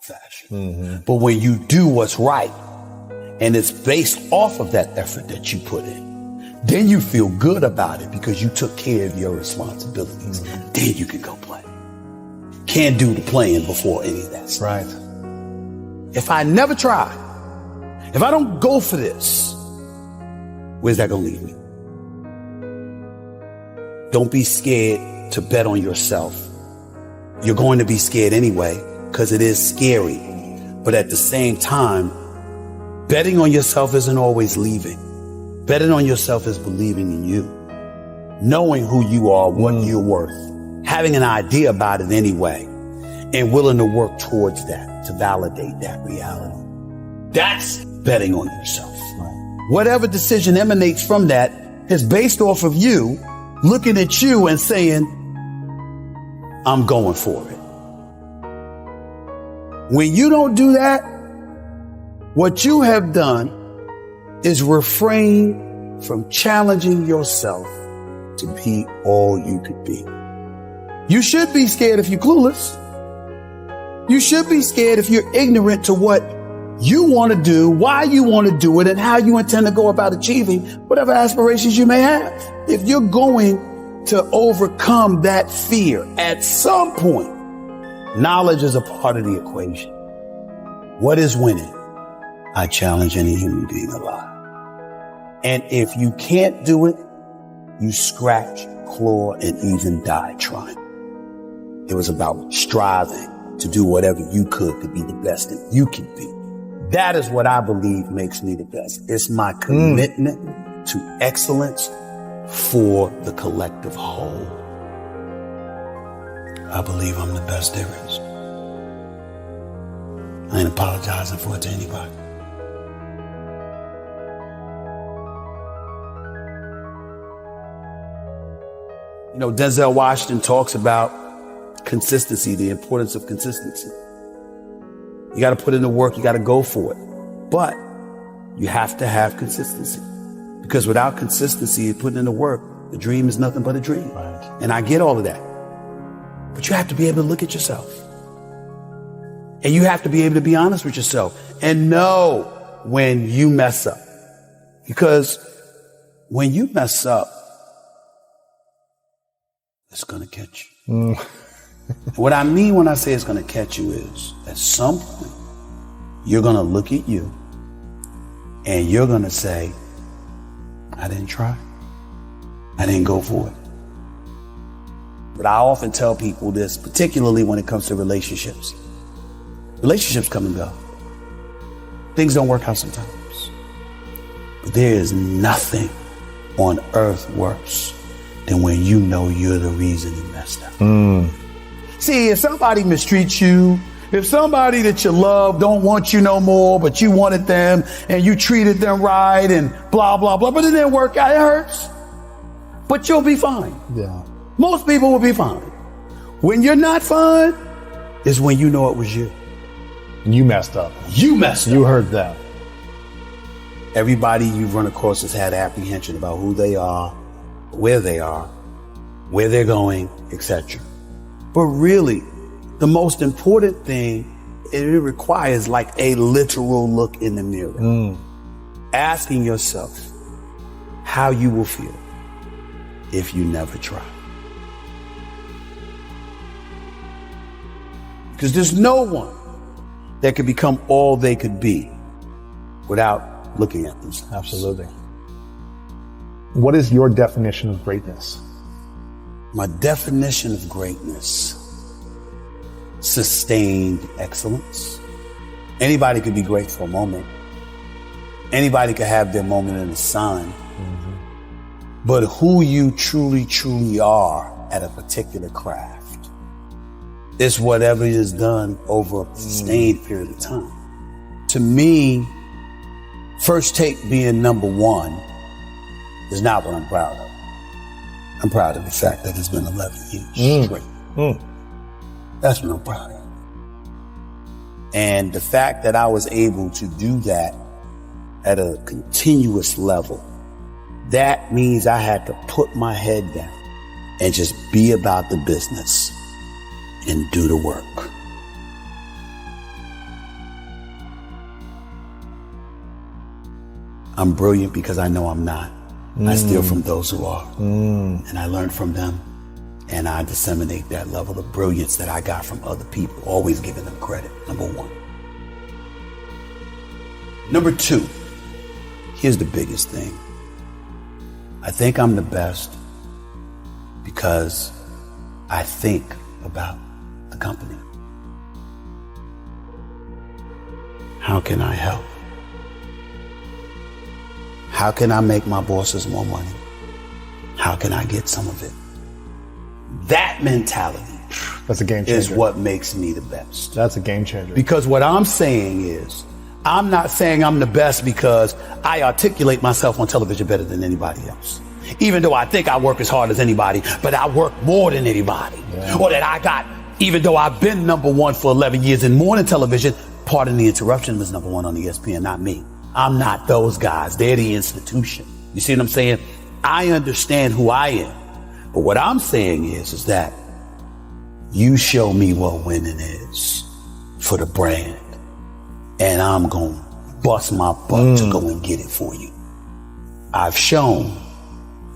fashion. Mm-hmm. But when you do what's right and it's based off of that effort that you put in, then you feel good about it because you took care of your responsibilities. Mm-hmm. Then you can go play. Can't do the playing before any of that stuff. Right. If I never try, if I don't go for this, where's that going to leave me? Don't be scared to bet on yourself. You're going to be scared anyway because it is scary. But at the same time, betting on yourself isn't always leaving. Betting on yourself is believing in you, knowing who you are, what you're worth, having an idea about it anyway, and willing to work towards that to validate that reality. That's betting on yourself. Right. Whatever decision emanates from that is based off of you looking at you and saying, I'm going for it. When you don't do that, what you have done is refrain from challenging yourself to be all you could be. You should be scared if you're clueless. You should be scared if you're ignorant to what you want to do, why you want to do it, and how you intend to go about achieving whatever aspirations you may have. If you're going to overcome that fear at some point, knowledge is a part of the equation. What is winning? I challenge any human being alive. And if you can't do it, you scratch, claw, and even die trying. It was about striving to do whatever you could to be the best that you can be. That is what I believe makes me the best. It's my commitment to excellence for the collective whole. I believe I'm the best there is. I ain't apologizing for it to anybody. You know, Denzel Washington talks about consistency, the importance of consistency. You got to put in the work. You got to go for it. But you have to have consistency, because without consistency and putting in the work, the dream is nothing but a dream. Right. And I get all of that. But you have to be able to look at yourself. And you have to be able to be honest with yourself and know when you mess up. Because when you mess up, it's going to catch you. What I mean when I say it's going to catch you is at some point, you're going to look at you and you're going to say, I didn't try. I didn't go for it. But I often tell people this, particularly when it comes to relationships. Relationships come and go. Things don't work out sometimes. But there is nothing on earth worse than when you know you're the reason it messed up. See, if somebody mistreats you, if somebody that you love don't want you no more, but you wanted them and you treated them right and blah, blah, blah, but it didn't work out, it hurts. But you'll be fine. Yeah. Most people will be fine. When you're not fine is when you know it was you. You messed up. You messed up. You heard that. Everybody you've run across has had apprehension about who they are, where they're going, etc. But really, the most important thing, it requires like a literal look in the mirror. Asking yourself how you will feel if you never try. Because there's no one that could become all they could be without looking at themselves. Absolutely. What is your definition of greatness? My definition of greatness, sustained excellence. Anybody could be great for a moment. Anybody could have their moment in the sun. But who you truly, truly are at a particular craft is whatever is done over a sustained period of time. To me, First Take being number one is not what I'm proud of. I'm proud of the fact that it's been 11 years straight. That's what I'm proud of. And the fact that I was able to do that at a continuous level, that means I had to put my head down and just be about the business and do the work. I'm brilliant because I know I'm not. I steal from those who are. And I learn from them. And I disseminate that level of brilliance that I got from other people, always giving them credit, number one. Number two, here's the biggest thing. I think I'm the best because I think about the company. How can I help? How can I make my bosses more money? How can I get some of it? That mentality, that's a game changer, is what makes me the best. That's a game changer. Because what I'm saying is, I'm not saying I'm the best because I articulate myself on television better than anybody else. Even though I think I work as hard as anybody, but I work more than anybody. Yeah. Or that I got, even though I've been number one for 11 years in morning television, Pardon the Interruption was number one on ESPN, not me. I'm not those guys. They're the institution. You see what I'm saying? I understand who I am. But what I'm saying is that you show me what winning is for the brand, and I'm going to bust my butt to go and get it for you. I've shown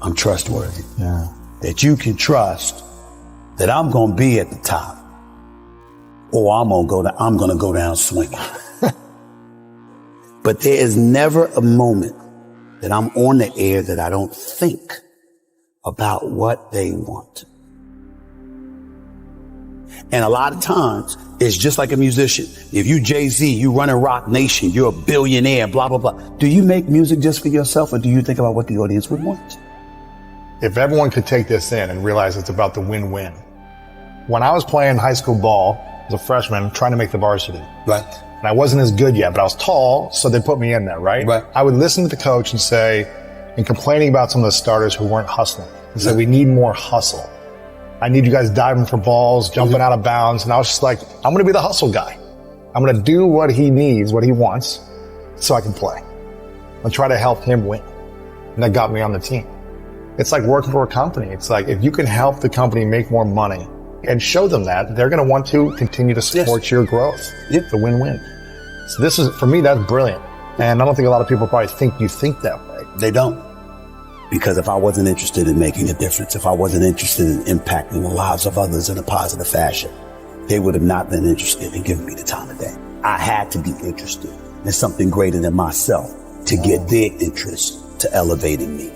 I'm trustworthy. Yeah. That you can trust that I'm going to be at the top, or I'm going to go down swinging. But there is never a moment that I'm on the air that I don't think about what they want. And a lot of times, it's just like a musician. If you Jay-Z, you run a Rock Nation, you're a billionaire, blah, blah, blah. Do you make music just for yourself, or do you think about what the audience would want? If everyone could take this in and realize it's about the win-win. When I was playing high school ball as a freshman, trying to make the varsity. Right. And I wasn't as good yet, but I was tall, so they put me in there, right? Right. I would listen to the coach and say, and complaining about some of the starters who weren't hustling. He said, we need more hustle. I need you guys diving for balls, jumping out of bounds. And I was just like, I'm going to be the hustle guy. I'm going to do what he needs, what he wants, so I can play. I'll try to help him win. And that got me on the team. It's like working for a company. It's like, if you can help the company make more money and show them that, they're going to want to continue to support your growth. It's a win-win. So this is, for me, that's brilliant. And I don't think a lot of people probably think you think that way. They don't. Because if I wasn't interested in making a difference, if I wasn't interested in impacting the lives of others in a positive fashion, they would have not been interested in giving me the time of day. I had to be interested in something greater than myself to get their interest to elevating me.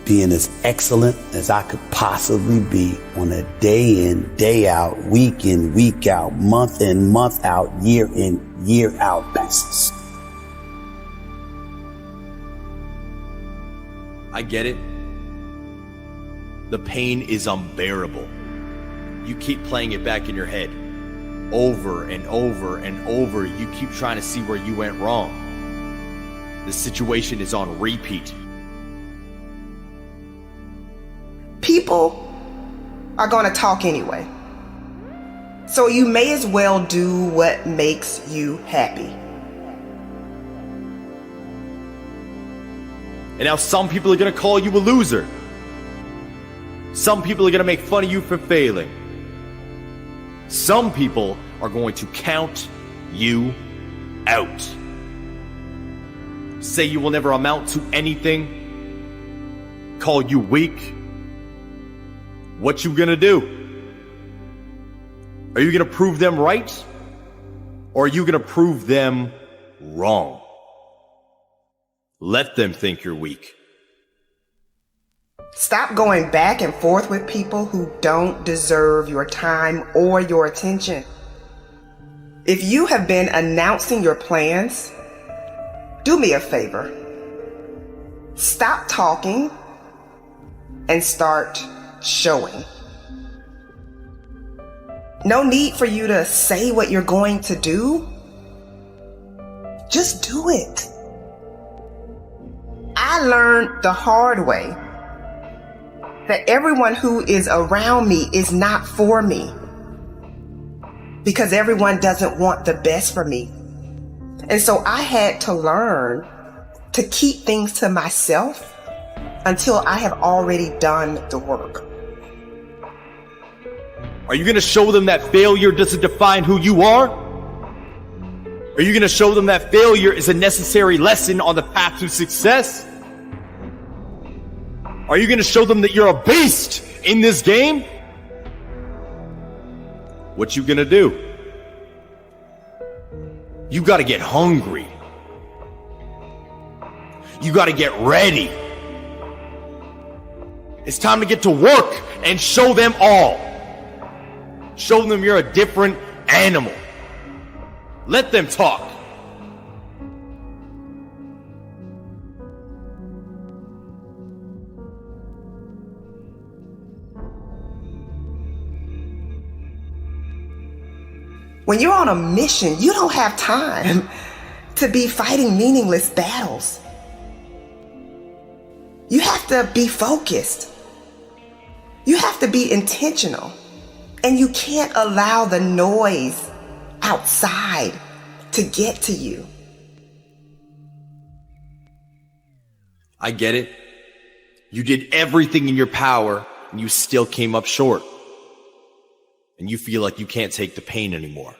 Being as excellent as I could possibly be on a day in, day out, week in, week out, month in, month out, year in, year out basis. I get it. The pain is unbearable. You keep playing it back in your head over and over and over. You keep trying to see where you went wrong. The situation is on repeat. People are going to talk anyway. So you may as well do what makes you happy. And now some people are going to call you a loser. Some people are going to make fun of you for failing. Some people are going to count you out. Say you will never amount to anything. Call you weak. What you going to do? Are you going to prove them right? Or are you going to prove them wrong? Let them think you're weak. Stop going back and forth with people who don't deserve your time or your attention. If you have been announcing your plans, do me a favor. Stop talking and start showing. No need for you to say what you're going to do. Just do it. I learned the hard way that everyone who is around me is not for me, because everyone doesn't want the best for me. And so I had to learn to keep things to myself until I have already done the work. Are you going to show them that failure doesn't define who you are? Are you going to show them that failure is a necessary lesson on the path to success? Are you going to show them that you're a beast in this game? What you going to do? You got to get hungry. You got to get ready. It's time to get to work and show them all. Show them you're a different animal. Let them talk. When you're on a mission, you don't have time to be fighting meaningless battles. You have to be focused. You have to be intentional. And you can't allow the noise outside to get to you. I get it. You did everything in your power and you still came up short. And you feel like you can't take the pain anymore.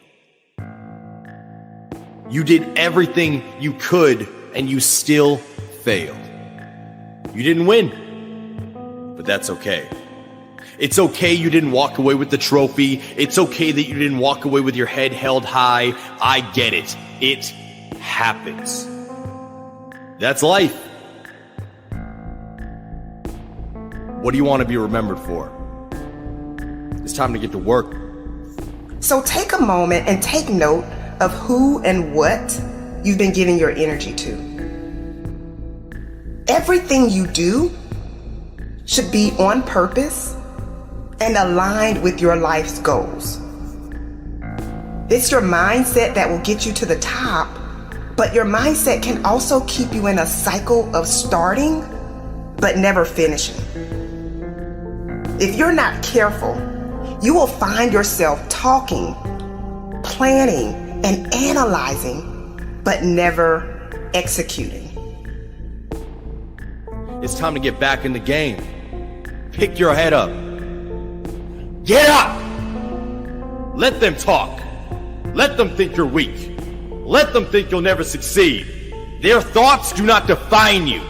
You did everything you could and you still failed. You didn't win, but that's okay. It's okay you didn't walk away with the trophy. It's okay that you didn't walk away with your head held high. I get it. It happens. That's life. What do you want to be remembered for? It's time to get to work. So take a moment and take note of who and what you've been giving your energy to. Everything you do should be on purpose and aligned with your life's goals. It's your mindset that will get you to the top, but your mindset can also keep you in a cycle of starting but never finishing. If you're not careful, you will find yourself talking, planning, and analyzing, but never executing. It's time to get back in the game. Pick your head up. Get up! Let them talk. Let them think you're weak. Let them think you'll never succeed. Their thoughts do not define you.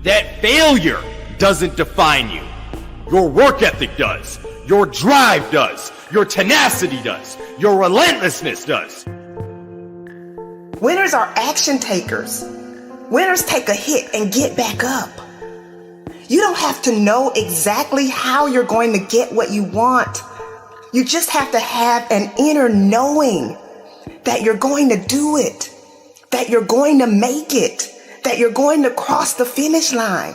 That failure doesn't define you. Your work ethic does. Your drive does. Your tenacity does. Your relentlessness does. Winners are action takers. Winners take a hit and get back up. You don't have to know exactly how you're going to get what you want. You just have to have an inner knowing that you're going to do it, that you're going to make it, that you're going to cross the finish line.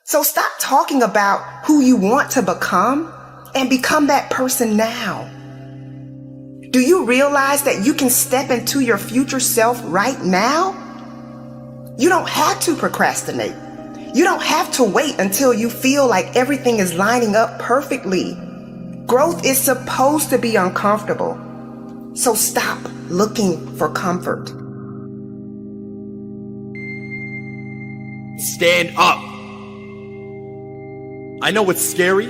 So stop talking about who you want to become and become that person now. Do you realize that you can step into your future self right now? You don't have to procrastinate. You don't have to wait until you feel like everything is lining up perfectly. Growth is supposed to be uncomfortable. So stop looking for comfort. Stand up. I know it's scary.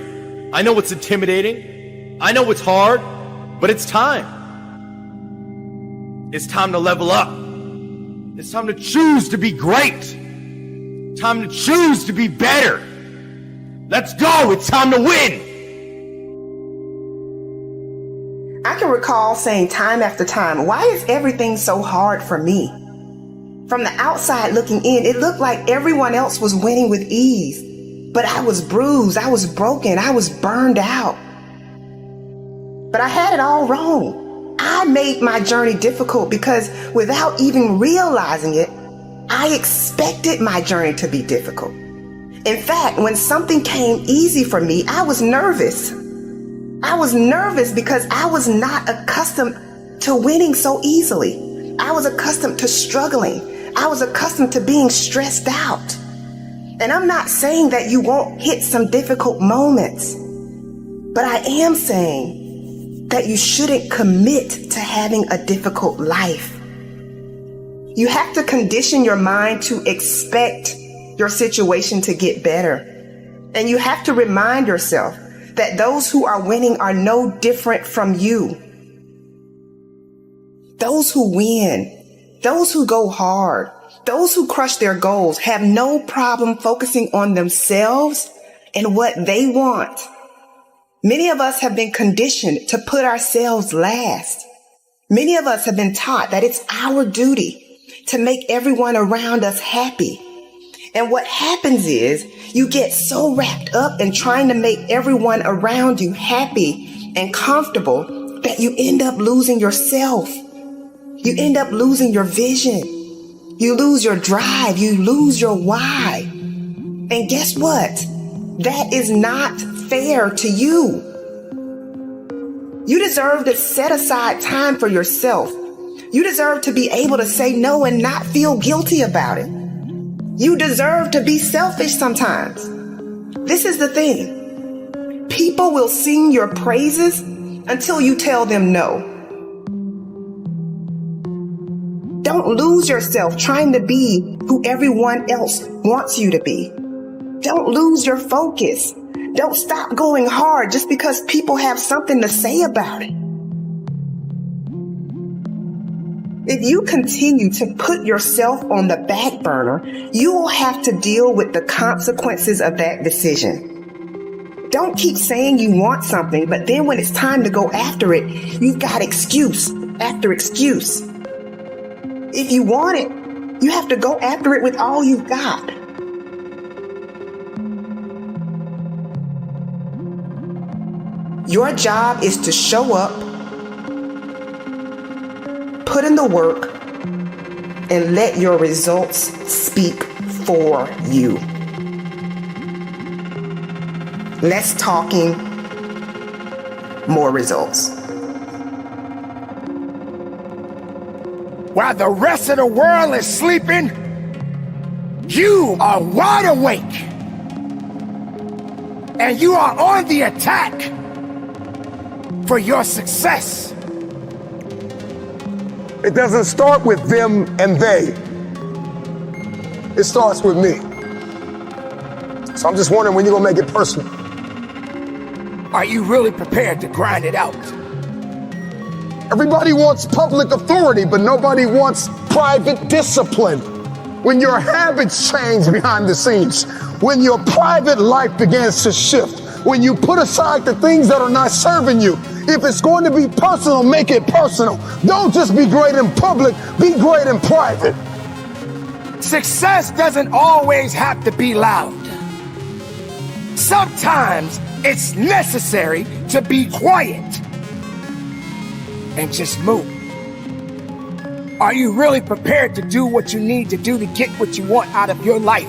I know it's intimidating. I know it's hard, but it's time. It's time to level up. It's time to choose to be great. Time to choose to be better. Let's go. It's time to win. I can recall saying time after time, why is everything so hard for me? From the outside looking in, it looked like everyone else was winning with ease. But I was bruised, I was broken, I was burned out. But I had it all wrong. I made my journey difficult because without even realizing it, I expected my journey to be difficult. In fact, when something came easy for me, I was nervous. I was nervous because I was not accustomed to winning so easily. I was accustomed to struggling. I was accustomed to being stressed out. And I'm not saying that you won't hit some difficult moments, but I am saying that you shouldn't commit to having a difficult life. You have to condition your mind to expect your situation to get better. And you have to remind yourself that those who are winning are no different from you. Those who win, those who go hard, those who crush their goals have no problem focusing on themselves and what they want. Many of us have been conditioned to put ourselves last. Many of us have been taught that it's our duty to make everyone around us happy. And what happens is you get so wrapped up in trying to make everyone around you happy and comfortable that you end up losing yourself. You end up losing your vision. You lose your drive. You lose your why. And guess what? That is not fair to you. You deserve to set aside time for yourself. You deserve to be able to say no and not feel guilty about it. You deserve to be selfish sometimes. This is the thing. People will sing your praises until you tell them no. Don't lose yourself trying to be who everyone else wants you to be. Don't lose your focus. Don't stop going hard just because people have something to say about it. If you continue to put yourself on the back burner, you will have to deal with the consequences of that decision. Don't keep saying you want something, but then when it's time to go after it, you've got excuse after excuse. If you want it, you have to go after it with all you've got. Your job is to show up, put in the work, and let your results speak for you. Less talking, more results. While the rest of the world is sleeping, you are wide awake. And you are on the attack for your success. It doesn't start with them and they. It starts with me. So I'm just wondering when you're gonna make it personal. Are you really prepared to grind it out? Everybody wants public authority, but nobody wants private discipline. When your habits change behind the scenes, when your private life begins to shift, when you put aside the things that are not serving you, if it's going to be personal, make it personal. Don't just be great in public, be great in private. Success doesn't always have to be loud. Sometimes it's necessary to be quiet and just move. Are you really prepared to do what you need to do to get what you want out of your life?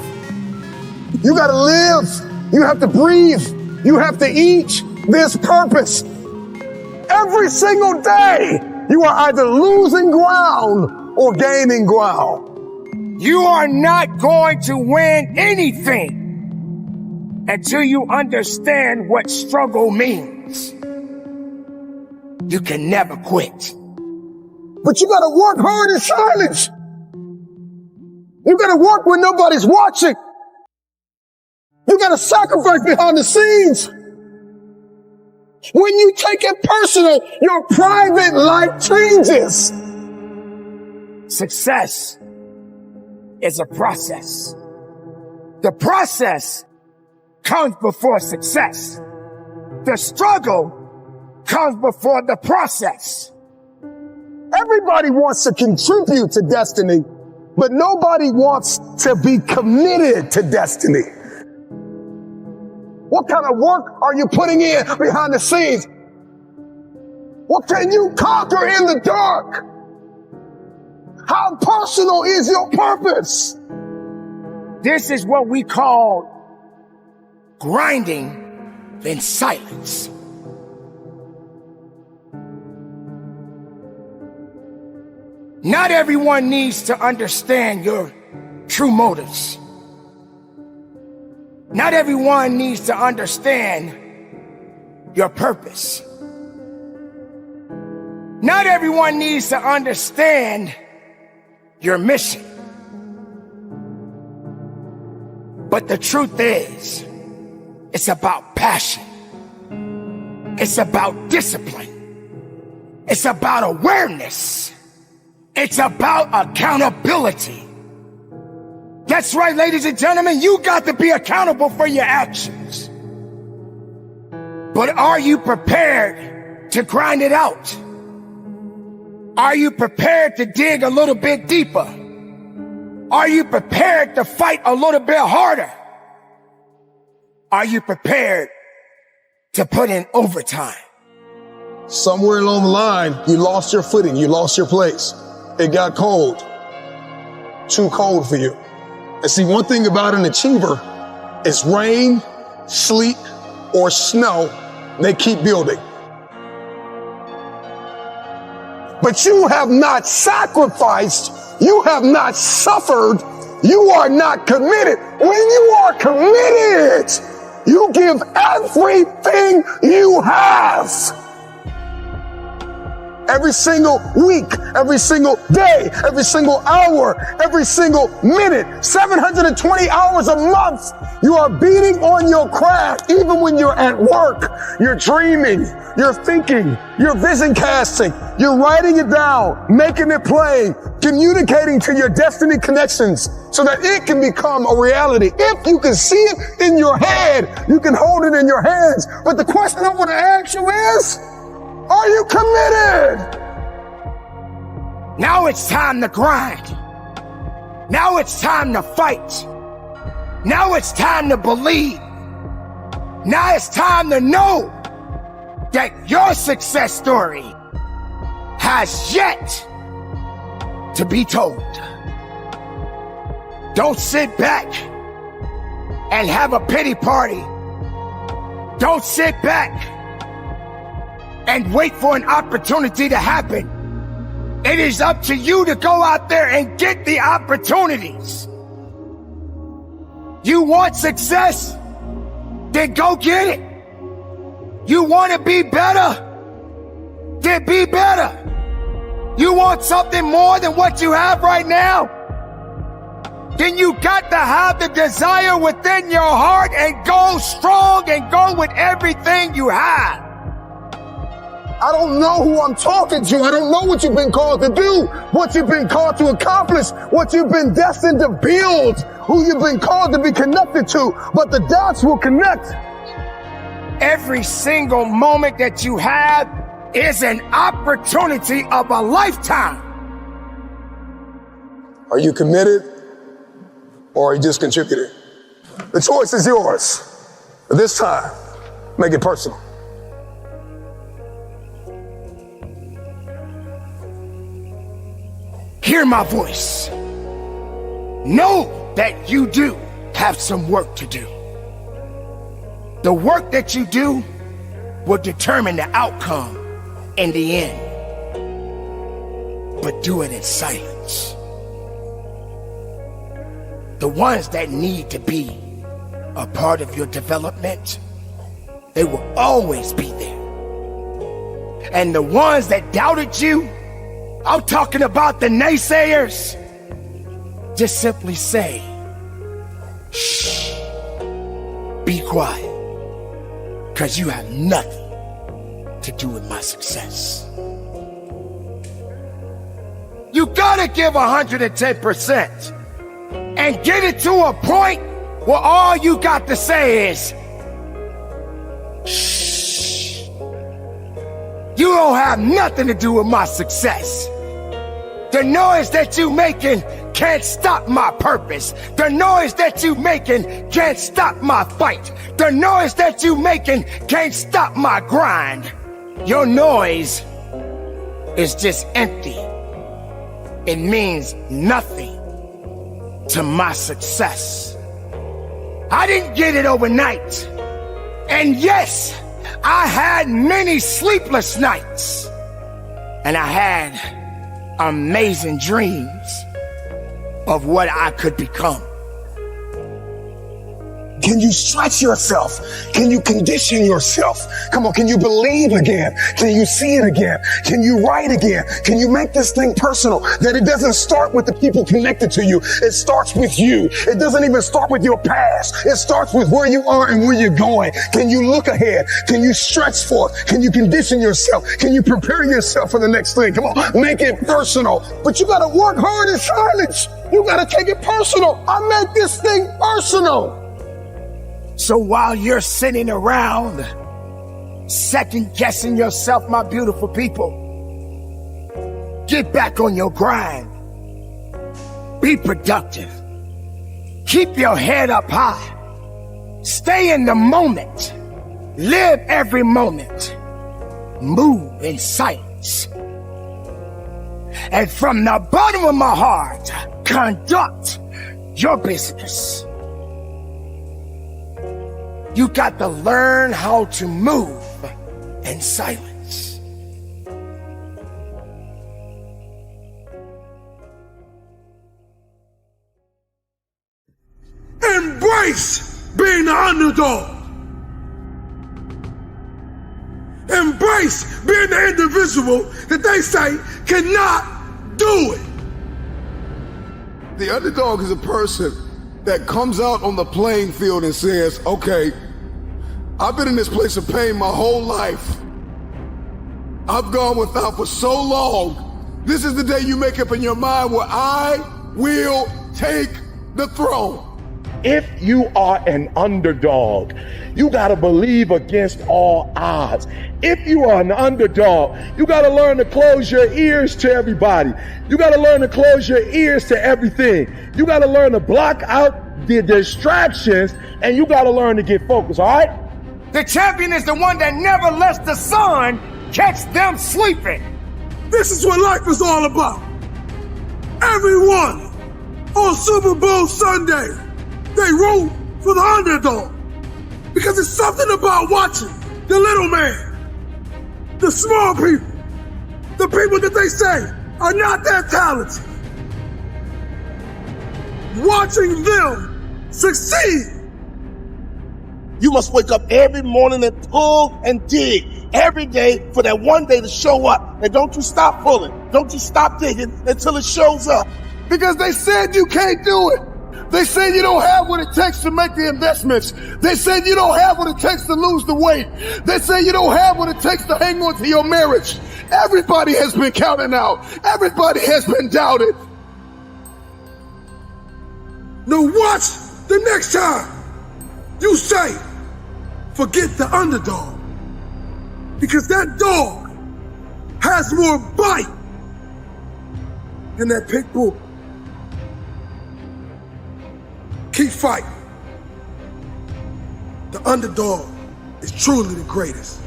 You gotta live. You have to breathe. You have to eat. There's purpose. Every single day, you are either losing ground or gaining ground. You are not going to win anything until you understand what struggle means. You can never quit. But you gotta work hard in silence. You gotta work when nobody's watching. You gotta sacrifice behind the scenes. When you take it personal, your private life changes. Success is a process. The process comes before success. The struggle comes before the process. Everybody wants to contribute to destiny, but nobody wants to be committed to destiny. What kind of work are you putting in behind the scenes? What can you conquer in the dark? How personal is your purpose? This is what we call grinding in silence. Not everyone needs to understand your true motives. Not everyone needs to understand your purpose. Not everyone needs to understand your mission. But the truth is, it's about passion. It's about discipline. It's about awareness. It's about accountability. That's right, ladies and gentlemen, you got to be accountable for your actions. But are you prepared to grind it out? Are you prepared to dig a little bit deeper? Are you prepared to fight a little bit harder? Are you prepared to put in overtime? Somewhere along the line, you lost your footing. You lost your place. It got cold. Too cold for you. And see, one thing about an achiever is rain, sleet, or snow, they keep building. But you have not sacrificed. You have not suffered. You are not committed. When you are committed, you give everything you have. Every single week, every single day, every single hour, every single minute, 720 hours a month, you are beating on your craft. Even when you're at work, you're dreaming, you're thinking, you're vision casting, you're writing it down, making it plain, communicating to your destiny connections so that it can become a reality. If you can see it in your head, you can hold it in your hands. But the question I want to ask you is, are you committed? Now it's time to grind. Now it's time to fight. Now it's time to believe. Now it's time to know that your success story has yet to be told. Don't sit back and have a pity party. Don't sit back and wait for an opportunity to happen. It is up to you to go out there and get the opportunities. You want success? Then go get it. You want to be better? Then be better. You want something more than what you have right now? Then you got to have the desire within your heart and go strong and go with everything you have. I don't know who I'm talking to. I don't know what you've been called to do, what you've been called to accomplish, what you've been destined to build, who you've been called to be connected to, but the dots will connect. Every single moment that you have is an opportunity of a lifetime. Are you committed or are you just contributing? The choice is yours. But this time, make it personal. Hear my voice. Know that you do have some work to do. The work that you do will determine the outcome in the end. But do it in silence. The ones that need to be a part of your development, they will always be there. And the ones that doubted you, I'm talking about the naysayers, just simply say, shh, be quiet, because you have nothing to do with my success. You gotta give 110% and get it to a point where all you got to say is, shh. You don't have nothing to do with my success. The noise that you making can't stop my purpose. The noise that you making can't stop my fight. The noise that you making can't stop my grind. Your noise is just empty. It means nothing to my success. I didn't get it overnight. And yes, I had many sleepless nights. And I had amazing dreams of what I could become. Can you stretch yourself? Can you condition yourself? Come on, can you believe again? Can you see it again? Can you write again? Can you make this thing personal? That it doesn't start with the people connected to you. It starts with you. It doesn't even start with your past. It starts with where you are and where you're going. Can you look ahead? Can you stretch forth? Can you condition yourself? Can you prepare yourself for the next thing? Come on, make it personal. But you got to work hard in silence. You got to take it personal. I make this thing personal. So while you're sitting around second guessing yourself, my beautiful people, get back on your grind. Be productive. Keep your head up high. Stay in the moment. Live every moment. Move in silence. And from the bottom of my heart, conduct your business. You got to learn how to move in silence. Embrace being the underdog. Embrace being the individual that they say cannot do it. The underdog is a person that comes out on the playing field and says, okay, I've been in this place of pain my whole life. I've gone without for so long. This is the day you make up in your mind where I will take the throne. If you are an underdog, you got to believe against all odds. If you are an underdog, you got to learn to close your ears to everybody. You got to learn to close your ears to everything. You got to learn to block out the distractions, and you got to learn to get focused, all right? The champion is the one that never lets the sun catch them sleeping. This is what life is all about. Everyone on Super Bowl Sunday, they root for the underdog because it's something about watching the little man, the small people, the people that they say are not that talented. Watching them succeed. You must wake up every morning and pull and dig every day for that one day to show up. And don't you stop pulling. Don't you stop digging until it shows up. Because they said you can't do it. They said you don't have what it takes to make the investments. They said you don't have what it takes to lose the weight. They say you don't have what it takes to hang on to your marriage. Everybody has been counted out. Everybody has been doubted. Now watch the next time you say, forget the underdog. Because that dog has more bite than that pit bull. Keep fighting. The underdog is truly the greatest.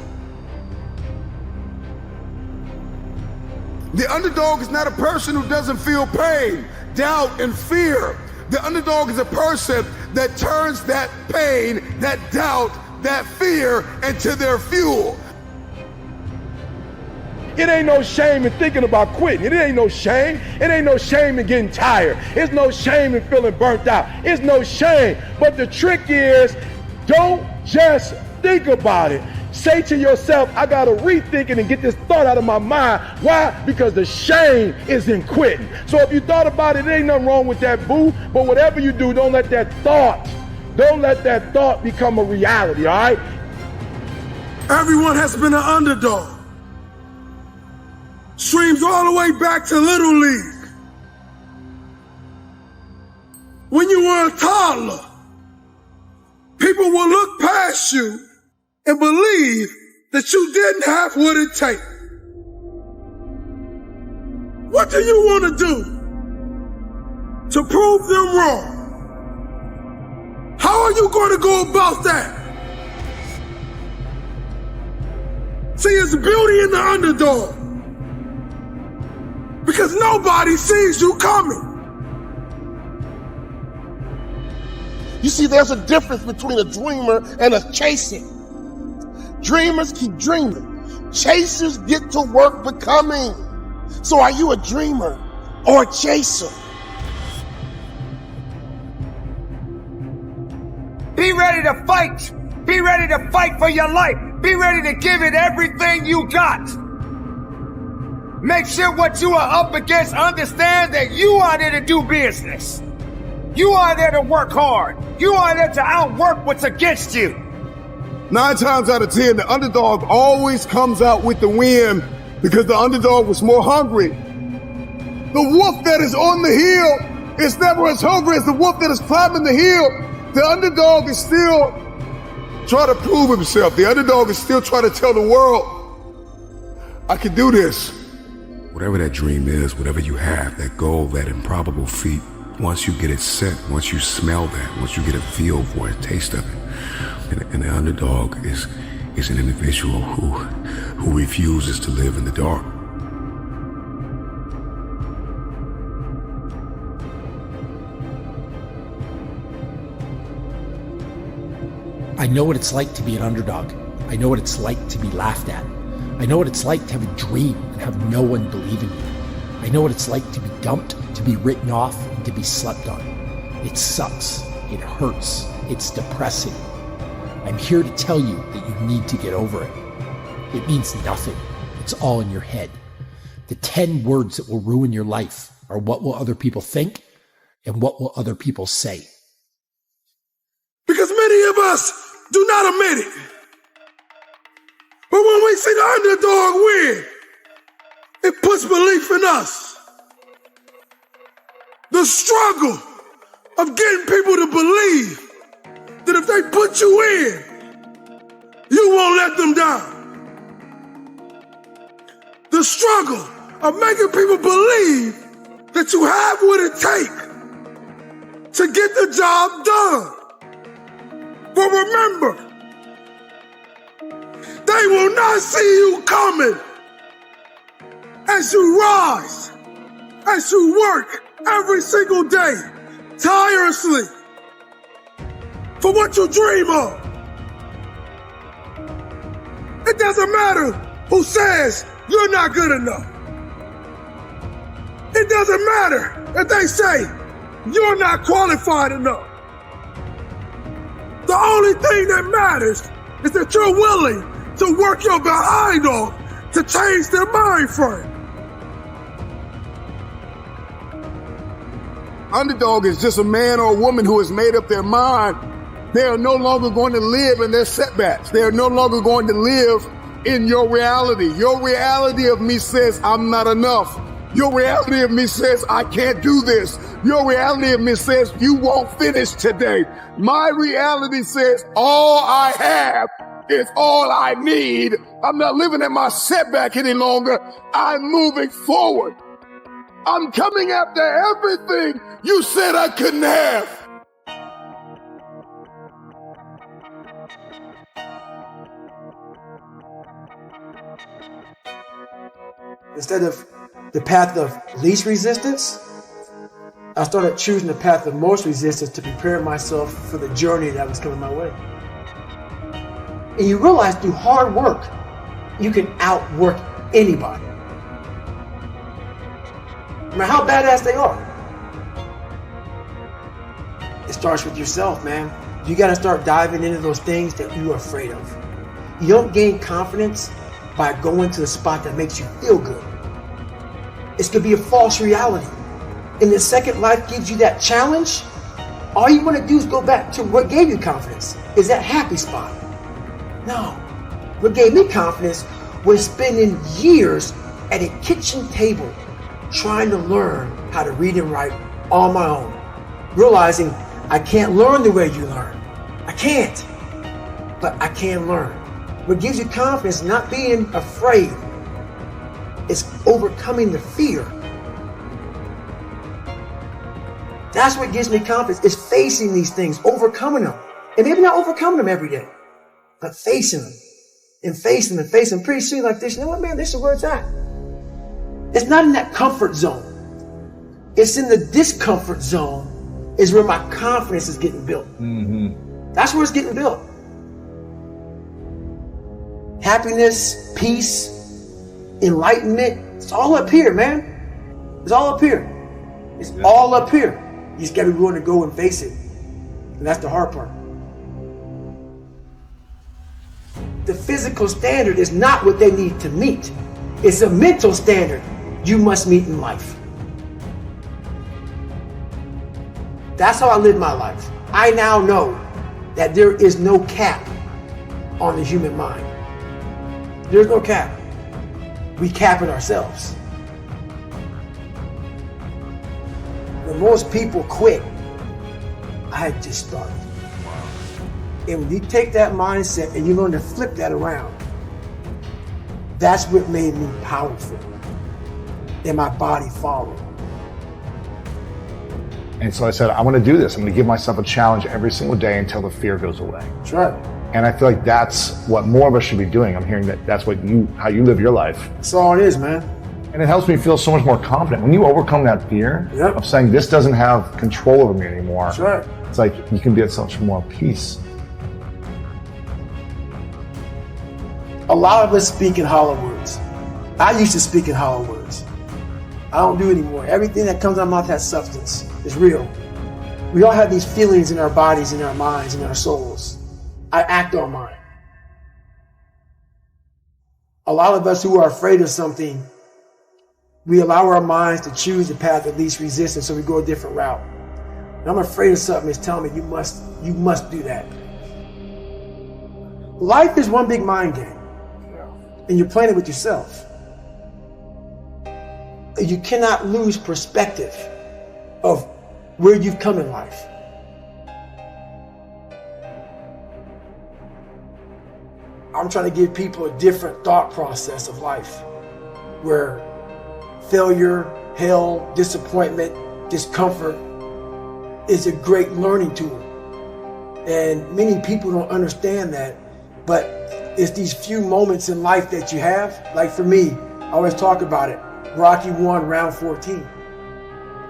The underdog is not a person who doesn't feel pain, doubt, and fear. The underdog is a person that turns that pain, that doubt, that fear into their fuel. It ain't no shame in thinking about quitting. It ain't no shame. It ain't no shame in getting tired. It's no shame in feeling burnt out. It's no shame. But the trick is, don't just think about it. Say to yourself, I got to rethink it and get this thought out of my mind. Why? Because the shame is in quitting. So if you thought about it, there ain't nothing wrong with that, boo. But whatever you do, don't let that thought become a reality, all right? Everyone has been an underdog. Streams all the way back to Little League. When you were a toddler, people will look past you and believe that you didn't have what it takes. What do you want to do to prove them wrong? How are you going to go about that? See, it's beauty in the underdog. Because nobody sees you coming. You see, there's a difference between a dreamer and a chaser. Dreamers keep dreaming. Chasers get to work becoming. So are you a dreamer or a chaser? Be ready to fight. Be ready to fight for your life. Be ready to give it everything you got. Make sure what you are up against, understand that you are there to do business. You are there to work hard. You are there to outwork what's against you. 9 times out of 10, the underdog always comes out with the win because the underdog was more hungry. The wolf that is on the hill is never as hungry as the wolf that is climbing the hill. The underdog is still trying to prove himself. The underdog is still trying to tell the world, I can do this. Whatever that dream is, whatever you have, that goal, that improbable feat, once you get it set, once you smell that, once you get a feel for it, a taste of it, and the underdog is an individual who refuses to live in the dark. I know what it's like to be an underdog. I know what it's like to be laughed at. I know what it's like to have a dream and have no one believe in you. I know what it's like to be dumped, to be written off, and to be slept on. It sucks. It hurts. It's depressing. I'm here to tell you that you need to get over it. It means nothing. It's all in your head. The 10 words that will ruin your life are what will other people think and what will other people say. Because many of us do not admit it. But when we see the underdog win, it puts belief in us. The struggle of getting people to believe that if they put you in, you won't let them down. The struggle of making people believe that you have what it takes to get the job done. But remember, they will not see you coming as you rise, as you work every single day, tirelessly, for what you dream of. It doesn't matter who says you're not good enough. It doesn't matter if they say you're not qualified enough. The only thing that matters is that you're willing to work your behind off to change their mind frame. Underdog is just a man or a woman who has made up their mind. They are no longer going to live in their setbacks. They are no longer going to live in your reality. Your reality of me says I'm not enough. Your reality of me says I can't do this. Your reality of me says you won't finish today. My reality says all I have is all I need. I'm not living in my setback any longer. I'm moving forward. I'm coming after everything you said I couldn't have. Instead of the path of least resistance, I started choosing the path of most resistance to prepare myself for the journey that was coming my way. And you realize through hard work, you can outwork anybody. No matter how badass they are. It starts with yourself, man. You got to start diving into those things that you are afraid of. You don't gain confidence by going to the spot that makes you feel good. It's going to be a false reality. And the second life gives you that challenge, all you want to do is go back to what gave you confidence. Is that happy spot? No. What gave me confidence was spending years at a kitchen table trying to learn how to read and write on my own. Realizing I can't learn the way you learn. I can't. But I can learn. What gives you confidence, not being afraid, is overcoming the fear. That's what gives me confidence, is facing these things, overcoming them. And maybe not overcoming them every day, but facing them. And facing them, facing them. Pretty soon like this, you know what, man, this is where it's at. It's not in that comfort zone. It's in the discomfort zone is where my confidence is getting built. Mm-hmm. That's where it's getting built. Happiness, peace, enlightenment, it's all up here, man. It's all up here. It's all up here. You just got to be willing to go and face it. And that's the hard part. The physical standard is not what they need to meet. It's a mental standard you must meet in life. That's how I live my life. I now know that there is no cap on the human mind. There's no cap. We cap it ourselves. When most people quit, I had just started. And when you take that mindset and you learn to flip that around, that's what made me powerful. And my body followed. And so I said, I want to do this. I'm going to give myself a challenge every single day until the fear goes away. That's right. And I feel like that's what more of us should be doing. I'm hearing that that's how you live your life. That's all it is, man. And it helps me feel so much more confident. When you overcome that fear of saying this doesn't have control over me anymore, that's right. It's like you can be at such more peace. A lot of us speak in hollow words. I used to speak in hollow words. I don't do it anymore. Everything that comes out of my mouth has substance. It's real. We all have these feelings in our bodies, in our minds, in our souls. I act on mine. A lot of us who are afraid of something, we allow our minds to choose the path of least resistance, so we go a different route. And I'm afraid of something, it's telling me you must do that. Life is one big mind game. And you're playing it with yourself. You cannot lose perspective of where you've come in life. I'm trying to give people a different thought process of life where failure, hell, disappointment, discomfort is a great learning tool. And many people don't understand that, but it's these few moments in life that you have. Like for me, I always talk about it. Rocky 1, round 14.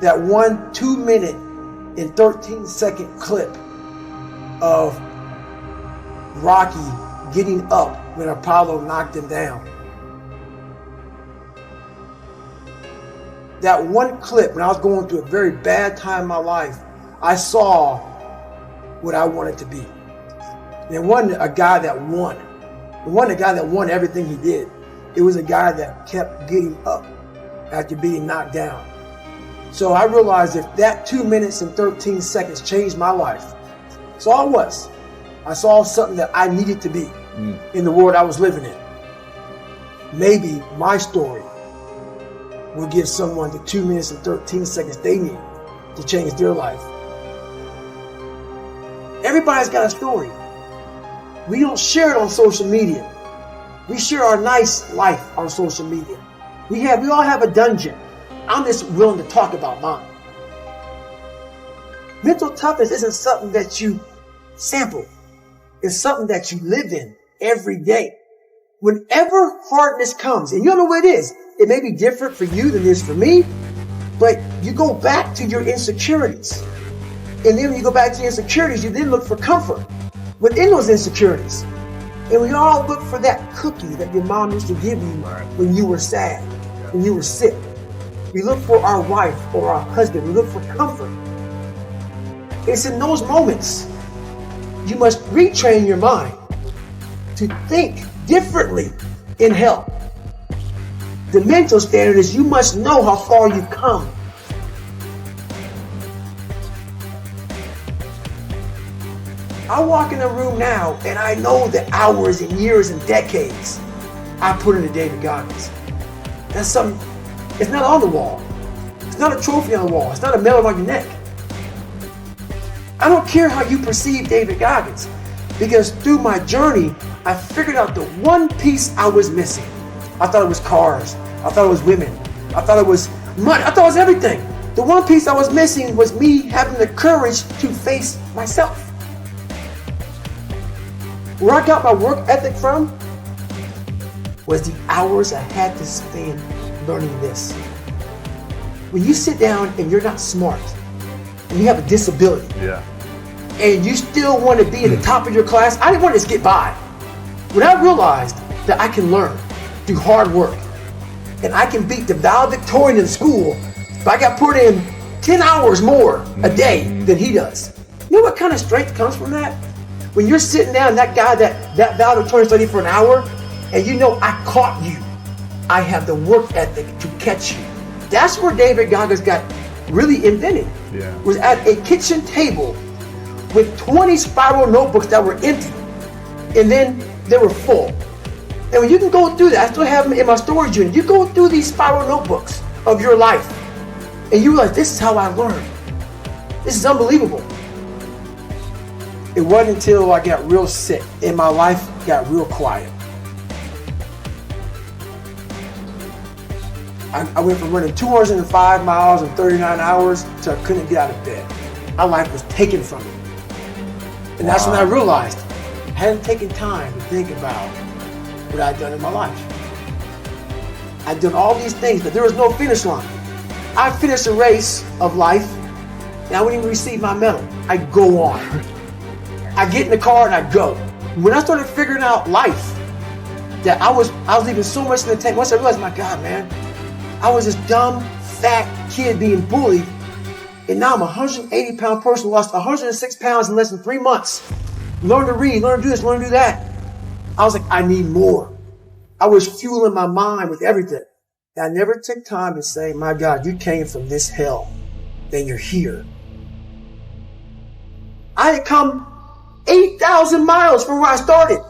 That 1 2-minute and 13-second clip of Rocky getting up when Apollo knocked him down. That one clip, when I was going through a very bad time in my life, I saw what I wanted to be. And it wasn't a guy that won. It wasn't a guy that won everything he did. It was a guy that kept getting up after being knocked down. So I realized if that 2 minutes and 13 seconds changed my life, that's all it was. I saw something that I needed to be in the world I was living in. Maybe my story will give someone the 2 minutes and 13 seconds they need to change their life. Everybody's got a story. We don't share it on social media. We share our nice life on social media. We all have a dungeon. I'm just willing to talk about mine. Mental toughness isn't something that you sample. It's something that you live in every day. Whenever hardness comes, and you don't know what it is, it may be different for you than it is for me, but you go back to your insecurities. And then when you go back to your insecurities, you then look for comfort within those insecurities. And we all look for that cookie that your mom used to give you when you were sad, when you were sick. We look for our wife or our husband. We look for comfort. It's in those moments you must retrain your mind to think differently in health. The mental standard is you must know how far you've come. I walk in a room now and I know the hours and years and decades I put into David Goggins. That's something, it's not on the wall. It's not a trophy on the wall. It's not a medal on your neck. I don't care how you perceive David Goggins, because through my journey, I figured out the one piece I was missing. I thought it was cars. I thought it was women. I thought it was money. I thought it was everything. The one piece I was missing was me having the courage to face myself. Where I got my work ethic from was the hours I had to spend learning this. When you sit down and you're not smart, and you have a disability, and you still want to be at the top of your class, I didn't want to just get by. When I realized that I can learn through hard work, and I can beat the valedictorian in school if I got put in 10 hours more a day than he does. You know what kind of strength comes from that? When you're sitting down, that guy that that valedictorian study for an hour, and you know I caught you. I have the work ethic to catch you. That's where David Goggins got really invented. Yeah. Was at a kitchen table with 20 spiral notebooks that were empty, and then they were full. And when you can go through that, I still have them in my storage unit. You go through these spiral notebooks of your life, and you realize, this is how I learned. This is unbelievable. It wasn't until I got real sick and my life got real quiet. I went from running 205 miles in 39 hours to I couldn't get out of bed. My life was taken from me. And that's when I realized I hadn't taken time to think about what I'd done in my life. I'd done all these things, but there was no finish line. I finished a race of life, and I wouldn't even receive my medal. I go on. I get in the car and I go. When I started figuring out life, that I was leaving so much in the tank. Once I realized, my God, man, I was this dumb, fat kid being bullied, and now I'm a 180-pound person who lost 106 pounds in less than 3 months. Learn to read, learn to do this, learn to do that. I was like, I need more. I was fueling my mind with everything. And I never took time to say, my God, you came from this hell, and you're here. I had come 8,000 miles from where I started.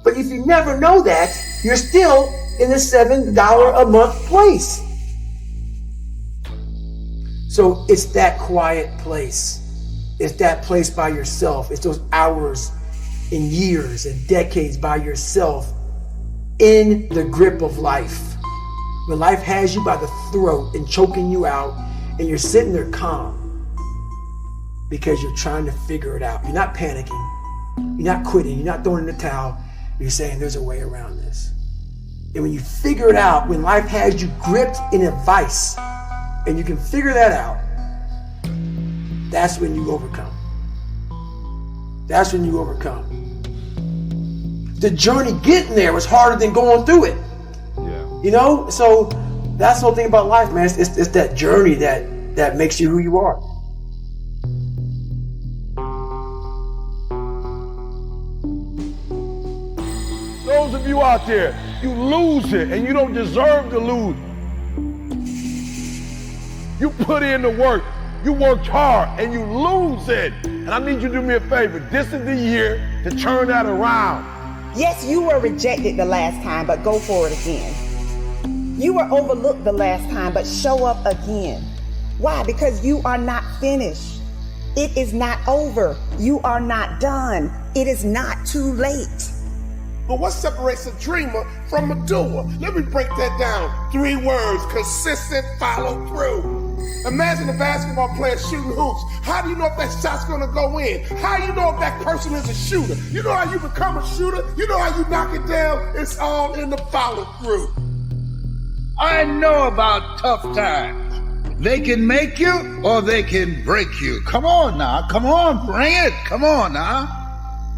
But if you never know that, you're still in the $7 a month place. So it's that quiet place. It's that place by yourself. It's those hours and years and decades by yourself in the grip of life. When life has you by the throat and choking you out, and you're sitting there calm because you're trying to figure it out. You're not panicking. You're not quitting. You're not throwing in the towel. You're saying there's a way around this. And when you figure it out, when life has you gripped in a vice, and you can figure that out, that's when you overcome. That's when you overcome. The journey getting there was harder than going through it. Yeah. You know? So that's the whole thing about life, man. It's that journey that makes you who you are. Those of you out there, you lose it and you don't deserve to lose. You put in the work, you worked hard and you lose it. And I need you to do me a favor. This is the year to turn that around. Yes, you were rejected the last time, but go for it again. You were overlooked the last time, but show up again. Why? Because you are not finished. It is not over. You are not done. It is not too late. But what separates a dreamer from a doer? Let me break that down. 3 words: consistent follow through. Imagine a basketball player shooting hoops. How do you know if that shot's gonna go in? How do you know if that person is a shooter? You know how you become a shooter? You know how you knock it down? It's all in the follow through. I know about tough times. They can make you or they can break you. Come on now, come on, bring it. Come on now.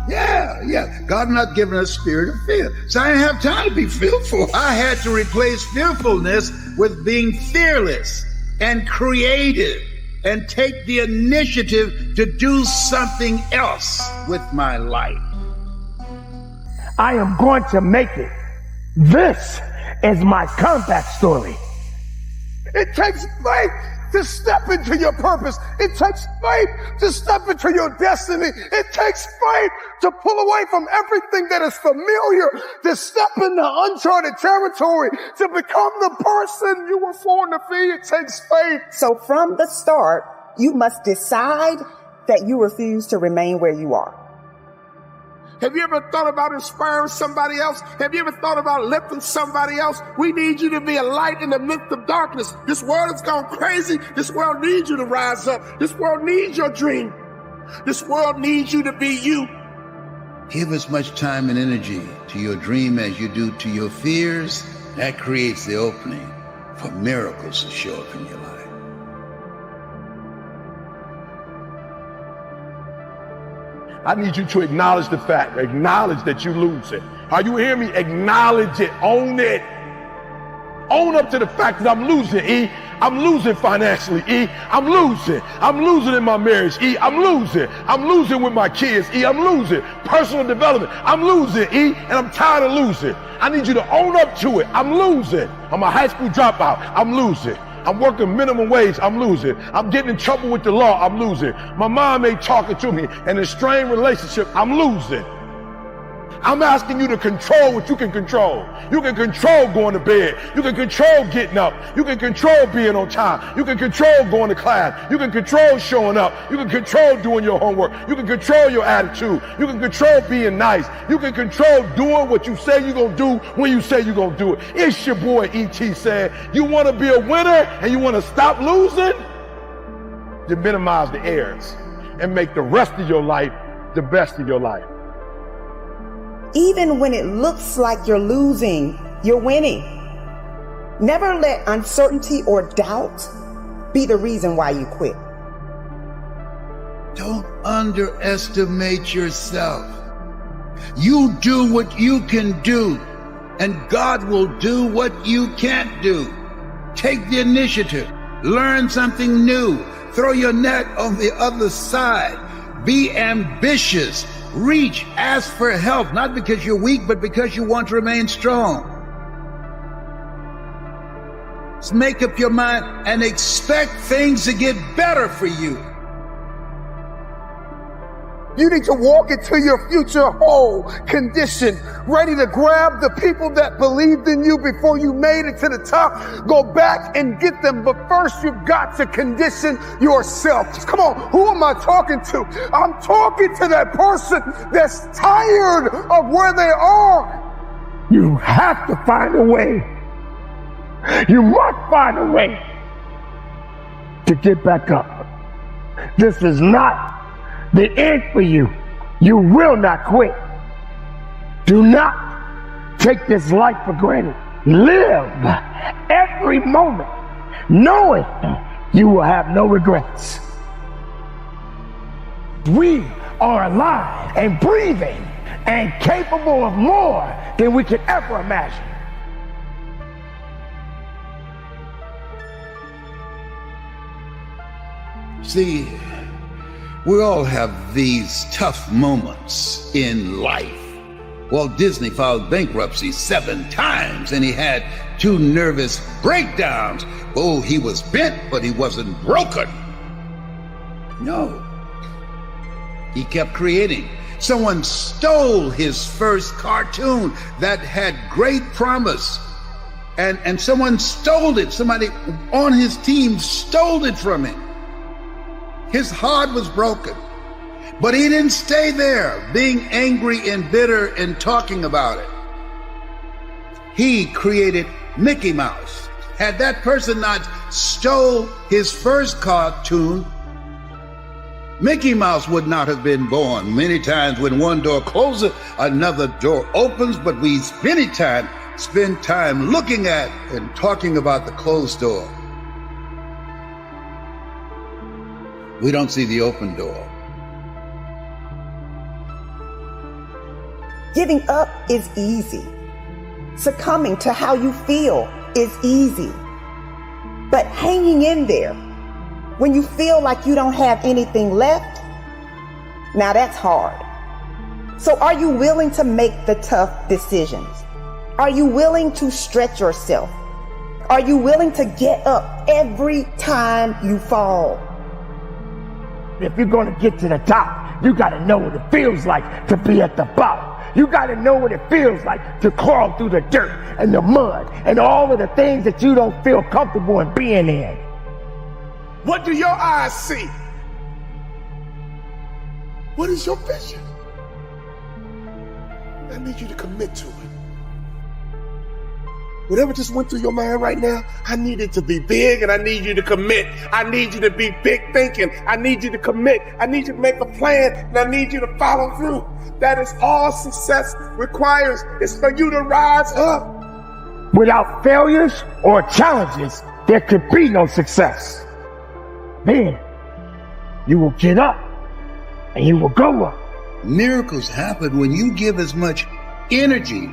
Yeah. God not given us a spirit of fear. So I didn't have time to be fearful. I had to replace fearfulness with being fearless and creative and take the initiative to do something else with my life. I am going to make it. This is my comeback story. It takes faith to step into your purpose. It takes faith to step into your destiny. It takes faith to pull away from everything that is familiar, to step into uncharted territory, to become the person you were born to be. It takes faith. So from the start, you must decide that you refuse to remain where you are. Have you ever thought about inspiring somebody else? Have you ever thought about lifting somebody else? We need you to be a light in the midst of darkness. This world has gone crazy. This world needs you to rise up. This world needs your dream. This world needs you to be you. Give as much time and energy to your dream as you do to your fears. That creates the opening for miracles to show up in your life. I need you to acknowledge the fact, acknowledge that you lose it. Are you hearing me? Acknowledge it, own it. Own up to the fact that I'm losing, E. I'm losing financially, E. I'm losing in my marriage, E. I'm losing with my kids, E. I'm losing. personal development. I'm losing, E, and I'm tired of losing. I need you to own up to it. I'm losing. I'm a high school dropout. I'm losing. I'm working minimum wage. I'm losing. I'm getting in trouble with the law. I'm losing. My mom ain't talking to me. And a strained relationship. I'm losing. I'm asking you to control what you can control. You can control going to bed. You can control getting up. You can control being on time. You can control going to class. You can control showing up. You can control doing your homework. You can control your attitude. You can control being nice. You can control doing what you say you're going to do when you say you're going to do it. It's your boy E.T. saying, you want to be a winner and you want to stop losing? You minimize the errors and make the rest of your life the best of your life. Even when it looks like you're losing, you're winning. Never let uncertainty or doubt be the reason why you quit. Don't underestimate yourself. You do what you can do, and God will do what you can't do. Take the initiative. Learn something new. Throw your net on the other side. Be ambitious. Reach, ask for help, not because you're weak, but because you want to remain strong. Just make up your mind and expect things to get better for you. You need to walk into your future whole, conditioned, ready to grab the people that believed in you before you made it to the top. Go back and get them, but first you've got to condition yourself. Come on, who am I talking to? I'm talking to that person that's tired of where they are. You have to find a way. You must find a way to get back up. This is not the end for you. You will not quit. Do not take this life for granted. Live every moment knowing you will have no regrets. We are alive and breathing and capable of more than we could ever imagine. See, we all have these tough moments in life. Walt Disney filed bankruptcy 7 times and he had 2 nervous breakdowns. Oh, he was bent, but he wasn't broken. No. He kept creating. Someone stole his first cartoon that had great promise. And someone stole it. Somebody on his team stole it from him. His heart was broken, but he didn't stay there, being angry and bitter and talking about it. He created Mickey Mouse. Had that person not stole his first cartoon, Mickey Mouse would not have been born. Many times when one door closes, another door opens, but we spend time looking at and talking about the closed door. We don't see the open door. Giving up is easy. Succumbing to how you feel is easy. But hanging in there when you feel like you don't have anything left, now that's hard. So are you willing to make the tough decisions? Are you willing to stretch yourself? Are you willing to get up every time you fall? If you're going to get to the top, you got to know what it feels like to be at the bottom. You got to know what it feels like to crawl through the dirt and the mud and all of the things that you don't feel comfortable in being in. What do your eyes see? What is your vision? I need you to commit to it. Whatever just went through your mind right now, I need it to be big and I need you to commit. I need you to be big thinking. I need you to commit. I need you to make a plan and I need you to follow through. That is all success requires, is for you to rise up. Without failures or challenges, there could be no success. Then you will get up and you will go up. Miracles happen when you give as much energy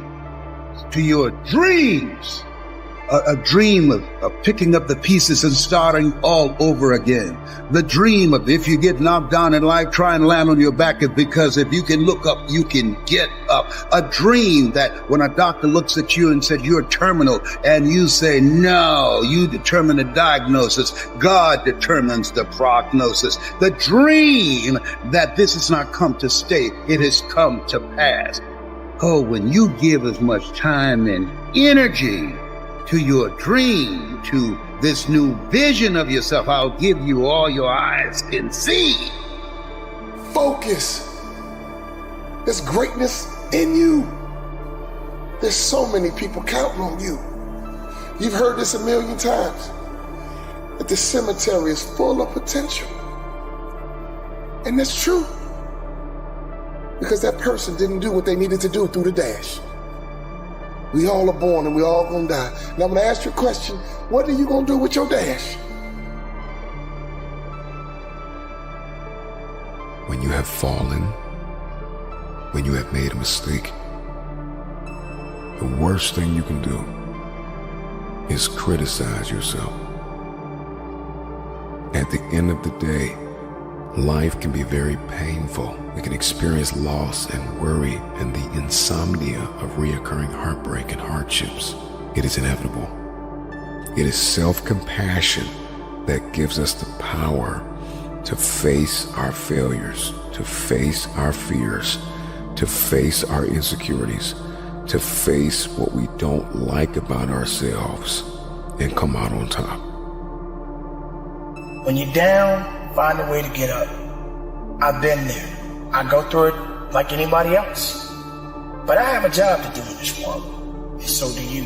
to your dreams a dream of picking up the pieces and starting all over again. The dream of if you get knocked down in life, try and land on your back, because if you can look up, you can get up. A dream that when a doctor looks at you and said you're terminal and you say no, you determine the diagnosis. God determines the prognosis. The dream that this has not come to stay, it has come to pass. Oh, when you give as much time and energy to your dream, to this new vision of yourself, I'll give you all your eyes can see. Focus. There's greatness in you. There's so many people counting on you. You've heard this a million times, that the cemetery is full of potential. And that's true, because that person didn't do what they needed to do through the dash. We all are born and we all gonna die. Now I'm gonna ask you a question. What are you gonna do with your dash? When you have fallen, when you have made a mistake, the worst thing you can do is criticize yourself. At the end of the day, life can be very painful. We can experience loss and worry and the insomnia of reoccurring heartbreak and hardships. It is inevitable. It is self-compassion that gives us the power to face our failures, to face our fears, to face our insecurities, to face what we don't like about ourselves and come out on top. When you're down, find a way to get up. I've been there. I go through it like anybody else. But I have a job to do in this world, and so do you.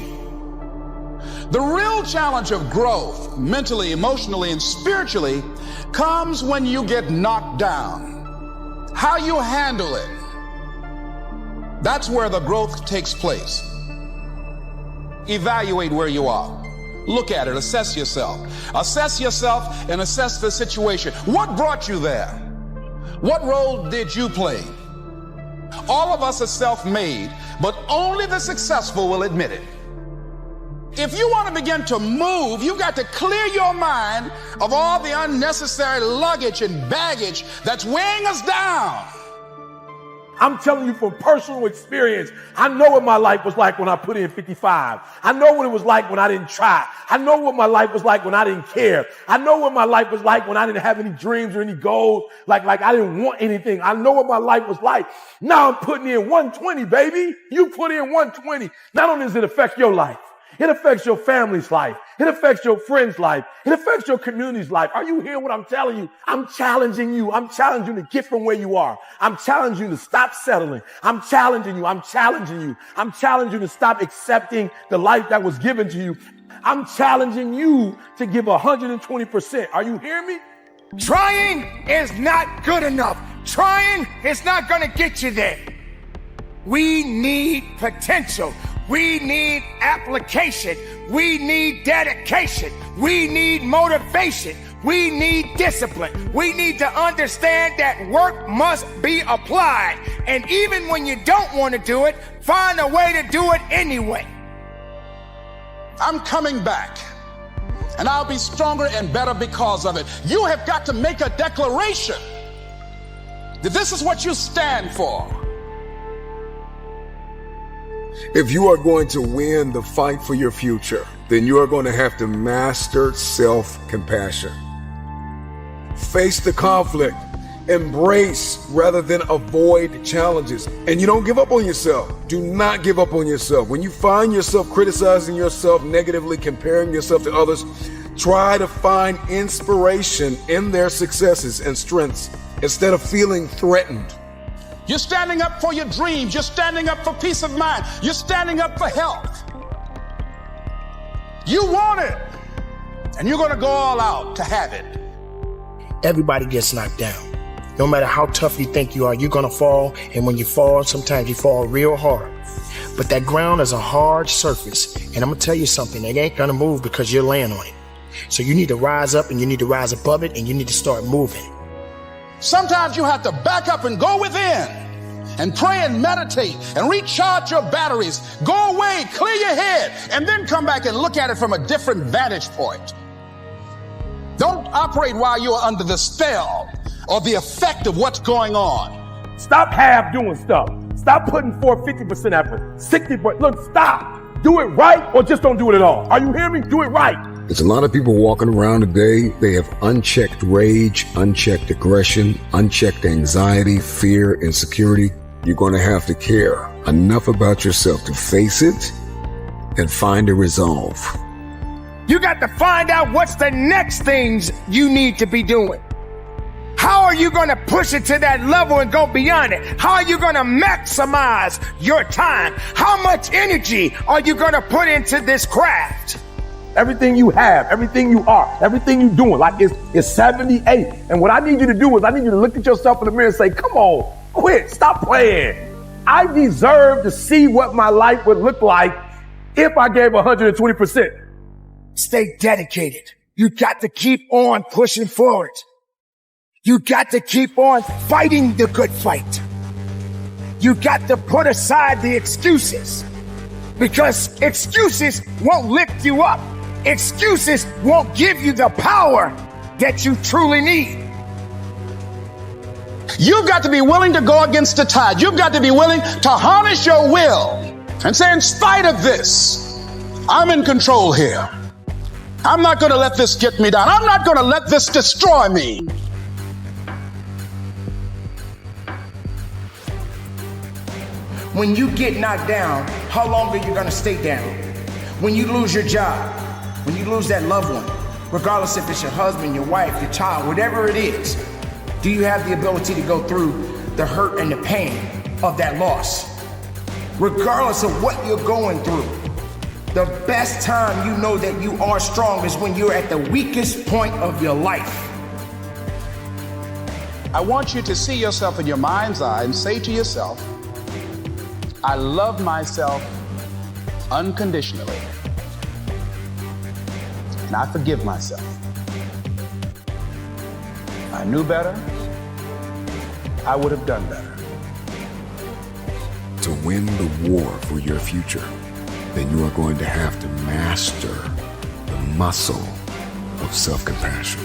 The real challenge of growth, mentally, emotionally, and spiritually, comes when you get knocked down. How you handle it, that's where the growth takes place. Evaluate where you are. Look at it, assess yourself. Assess yourself and assess the situation. What brought you there? What role did you play? All of us are self-made, but only the successful will admit it. If you want to begin to move, you got to clear your mind of all the unnecessary luggage and baggage that's weighing us down. I'm telling you from personal experience, I know what my life was like when I put in 55. I know what it was like when I didn't try. I know what my life was like when I didn't care. I know what my life was like when I didn't have any dreams or any goals, like I didn't want anything. I know what my life was like. Now I'm putting in 120, baby. You put in 120. Not only does it affect your life, it affects your family's life. It affects your friend's life. It affects your community's life. Are you hearing what I'm telling you? I'm challenging you. I'm challenging you to get from where you are. I'm challenging you to stop settling. I'm challenging you. I'm challenging you. I'm challenging you to stop accepting the life that was given to you. I'm challenging you to give 120%. Are you hearing me? Trying is not good enough. Trying is not going to get you there. We need potential. We need application. We need dedication. We need motivation. We need discipline. We need to understand that work must be applied. And even when you don't want to do it, find a way to do it anyway. I'm coming back, and I'll be stronger and better because of it. You have got to make a declaration that this is what you stand for. If you are going to win the fight for your future, then you are going to have to master self-compassion. Face the conflict, embrace rather than avoid challenges. And you don't give up on yourself. Do not give up on yourself. When you find yourself criticizing yourself negatively, comparing yourself to others, try to find inspiration in their successes and strengths instead of feeling threatened. You're standing up for your dreams. You're standing up for peace of mind. You're standing up for health. You want it, and you're going to go all out to have it. Everybody gets knocked down. No matter how tough you think you are, you're going to fall. And when you fall, sometimes you fall real hard. But that ground is a hard surface. And I'm going to tell you something. It ain't going to move because you're laying on it. So you need to rise up, and you need to rise above it, and you need to start moving. Sometimes you have to back up and go within and pray and meditate and recharge your batteries. Go away, clear your head, and then come back and look at it from a different vantage point. Don't operate while you are under the spell or the effect of what's going on. Stop half doing stuff. Stop putting forth 50% effort, 60%. Look, stop. Do it right or just don't do it at all. Are you hearing me? Do it right. There's a lot of people walking around today. They have unchecked rage, unchecked aggression, unchecked anxiety, fear, insecurity. You're going to have to care enough about yourself to face it and find a resolve. You got to find out what's the next things you need to be doing. How are you going to push it to that level and go beyond it? How are you going to maximize your time? How much energy are you going to put into this craft? Everything you have, everything you are, everything you're doing, like it's 78. And what I need you to do is I need you to look at yourself in the mirror and say, come on, quit, stop playing. I deserve to see what my life would look like if I gave 120%. Stay dedicated. You got to keep on pushing forward. You got to keep on fighting the good fight. You got to put aside the excuses, because excuses won't lift you up. Excuses won't give you the power that you truly need. You've got to be willing to go against the tide. You've got to be willing to harness your will and say, in spite of this, I'm in control here. I'm not going to let this get me down. I'm not going to let this destroy me. When you get knocked down, how long are you going to stay down? When you lose your job, when you lose that loved one, regardless if it's your husband, your wife, your child, whatever it is, do you have the ability to go through the hurt and the pain of that loss? Regardless of what you're going through, the best time you know that you are strong is when you're at the weakest point of your life. I want you to see yourself in your mind's eye and say to yourself, I love myself unconditionally, and I forgive myself. If I knew better, I would have done better. To win the war for your future, then you are going to have to master the muscle of self-compassion.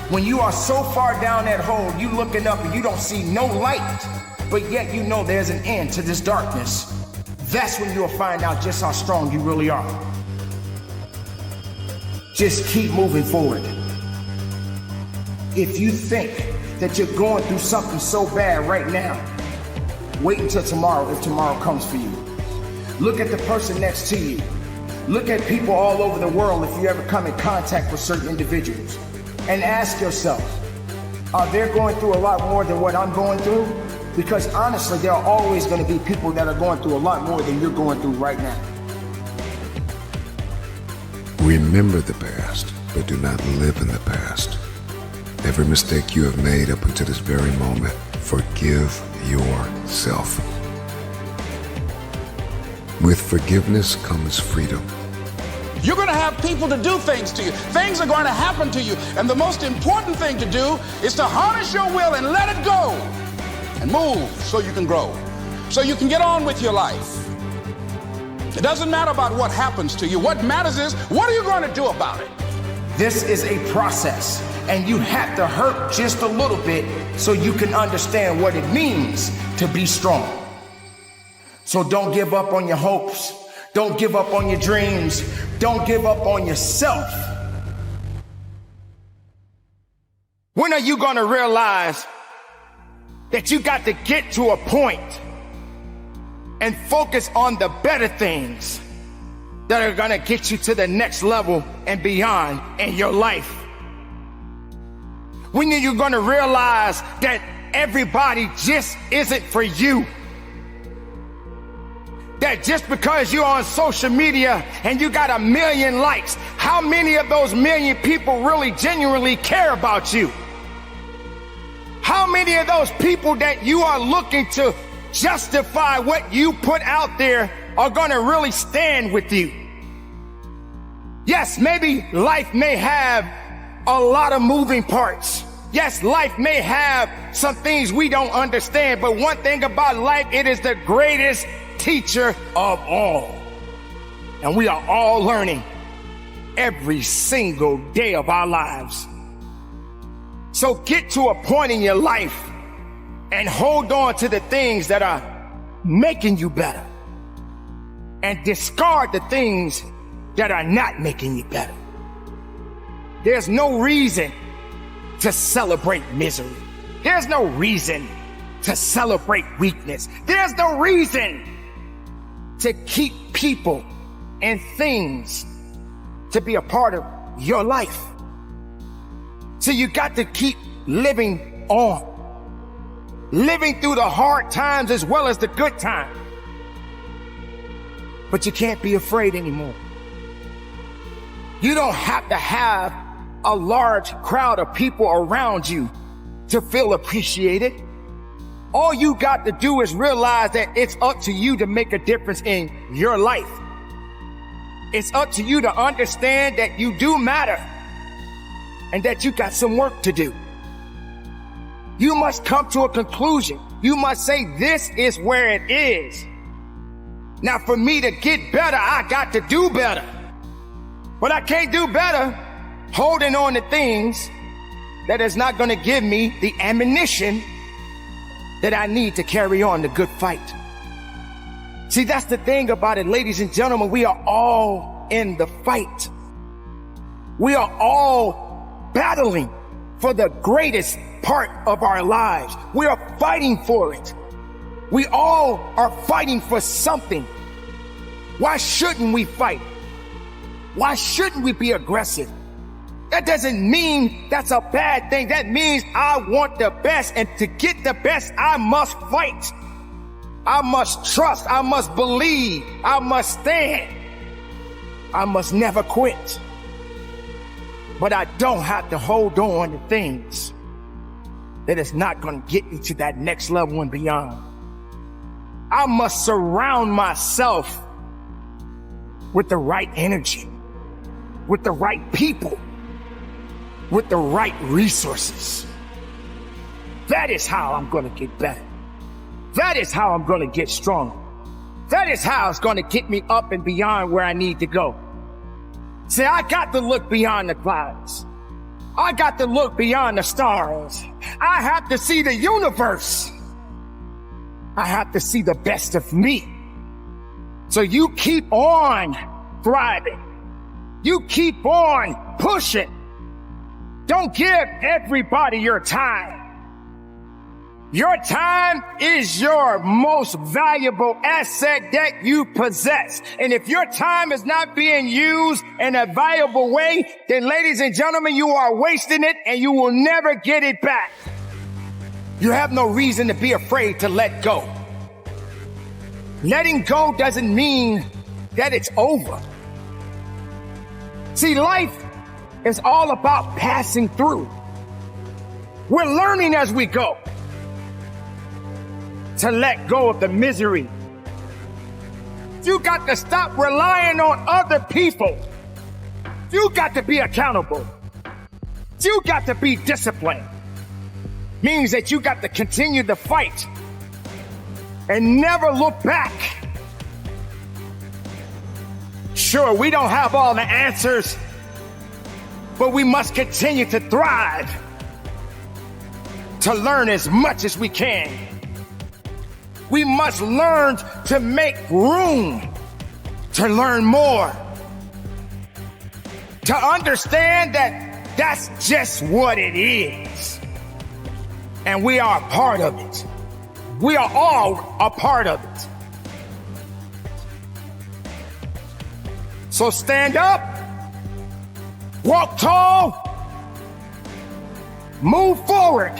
When you are so far down that hole, you looking up and you don't see no light, but yet you know there's an end to this darkness. That's when you'll find out just how strong you really are. Just keep moving forward. If you think that you're going through something so bad right now, wait until tomorrow if tomorrow comes for you. Look at the person next to you. Look at people all over the world if you ever come in contact with certain individuals. And ask yourself, are they going through a lot more than what I'm going through? Because honestly, there are always going to be people that are going through a lot more than you're going through right now. Remember the past, but do not live in the past. Every mistake you have made up until this very moment, forgive yourself. With forgiveness comes freedom. You're going to have people to do things to you. Things are going to happen to you. And the most important thing to do is to harness your will and let it go. And move so you can grow. So you can get on with your life. It doesn't matter about what happens to you. What matters is, what are you going to do about it? This is a process, and you have to hurt just a little bit so you can understand what it means to be strong. So don't give up on your hopes. Don't give up on your dreams. Don't give up on yourself. When are you going to realize that you got to get to a point and focus on the better things that are going to get you to the next level and beyond in your life? When are you going to realize that everybody just isn't for you? That just because you're on social media and you got 1 million likes, how many of those 1 million people really genuinely care about you? How many of those people that you are looking to justify what you put out there are going to really stand with you? Yes, maybe life may have a lot of moving parts, Yes, life may have some things we don't understand, but one thing about life, it is the greatest teacher of all. And we are all learning every single day of our lives. So get to a point in your life and hold on to the things that are making you better, and discard the things that are not making you better. There's no reason to celebrate misery. There's no reason to celebrate weakness. There's no reason to keep people and things to be a part of your life. So you got to keep living on, living through the hard times as well as the good times. But you can't be afraid anymore. You don't have to have a large crowd of people around you to feel appreciated. All you got to do is realize that it's up to you to make a difference in your life. It's up to you to understand that you do matter and that you got some work to do. You must come to a conclusion. You must say, this is where it is. Now, for me to get better, I got to do better. But I can't do better holding on to things that is not going to give me the ammunition that I need to carry on the good fight. See, that's the thing about it, ladies and gentlemen. We are all in the fight. We are all battling for the greatest part of our lives. We are fighting for it. We all are fighting for something. Why shouldn't we fight? Why shouldn't we be aggressive? That doesn't mean that's a bad thing. That means I want the best, and to get the best, I must fight. I must trust. I must believe. I must stand. I must never quit. But I don't have to hold on to things that is not going to get me to that next level and beyond. I must surround myself with the right energy, with the right people, with the right resources. That is how I'm going to get better. That is how I'm going to get stronger. That is how it's going to get me up and beyond where I need to go. See, I got to look beyond the clouds. I got to look beyond the stars. I have to see the universe. I have to see the best of me. So you keep on thriving. You keep on pushing. Don't give everybody your time. Your time is your most valuable asset that you possess. And if your time is not being used in a valuable way, then ladies and gentlemen, you are wasting it and you will never get it back. You have no reason to be afraid to let go. Letting go doesn't mean that it's over. See, life is all about passing through. We're learning as we go to let go of the misery. You got to stop relying on other people. You got to be accountable. You got to be disciplined. Means that you got to continue to fight and never look back. Sure, we don't have all the answers, but we must continue to thrive, to learn as much as we can. We must learn to make room to learn more, to understand that that's just what it is. And we are a part of it. We are all a part of it. So stand up, walk tall, move forward.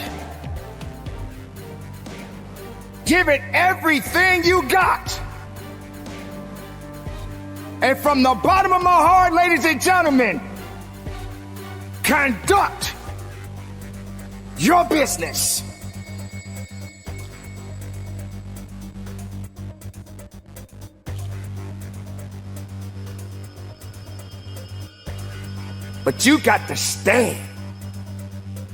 Give it everything you got. And from the bottom of my heart, ladies and gentlemen, conduct your business. But you got to stand.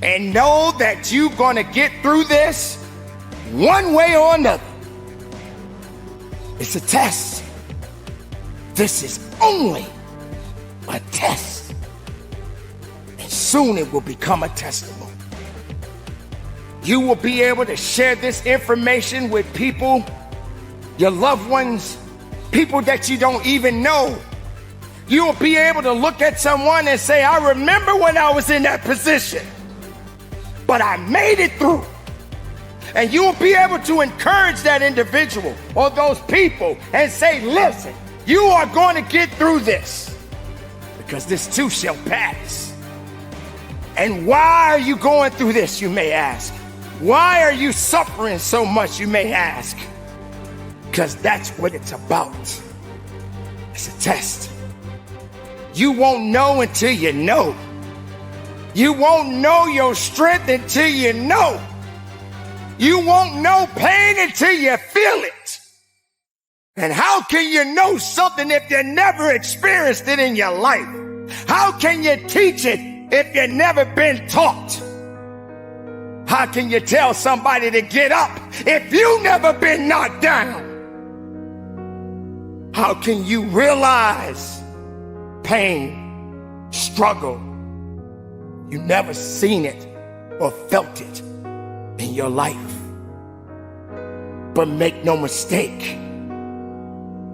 and know that you're going to get through this one way or another. It's a test. This is only a test. And soon it will become a testimony. You will be able to share this information with people, your loved ones, people that you don't even know. You will be able to look at someone and say, I remember when I was in that position, but I made it through. And you will be able to encourage that individual or those people and say, listen, you are going to get through this because this too shall pass. And why are you going through this, you may ask? Why are you suffering so much, you may ask? Because that's what it's about. It's a test. You won't know until you know. You won't know your strength until you know. You won't know pain until you feel it. And how can you know something if you never experienced it in your life? How can you teach it if you've never been taught? How can you tell somebody to get up if you've never been knocked down? How can you realize pain, struggle? You've never seen it or felt it in your life. But make no mistake,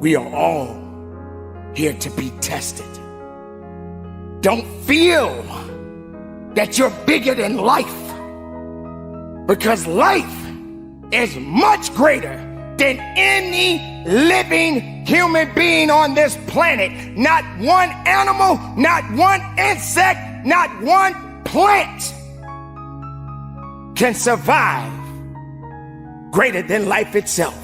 we are all here to be tested. Don't feel that you're bigger than life, because life is much greater than any living human being on this planet. Not one animal, not one insect, not one plant can survive greater than life itself.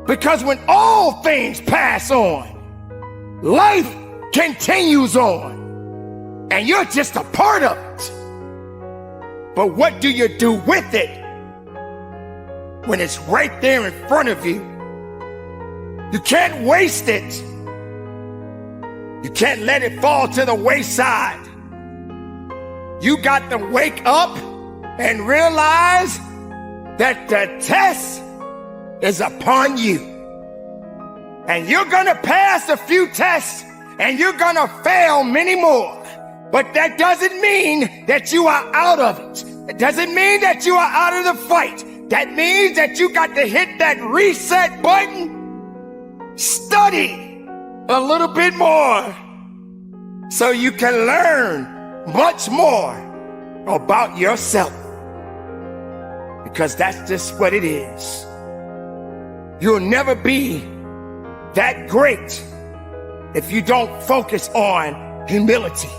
Because when all things pass on, life continues on, and you're just a part of it. But what do you do with it when it's right there in front of you? You can't waste it. You can't let it fall to the wayside. You got to wake up and realize that the test is upon you. And you're going to pass a few tests and you're going to fail many more. But that doesn't mean that you are out of it. It doesn't mean that you are out of the fight. That means that you got to hit that reset button, study a little bit more so you can learn much more about yourself. Because that's just what it is. You'll never be that great if you don't focus on humility.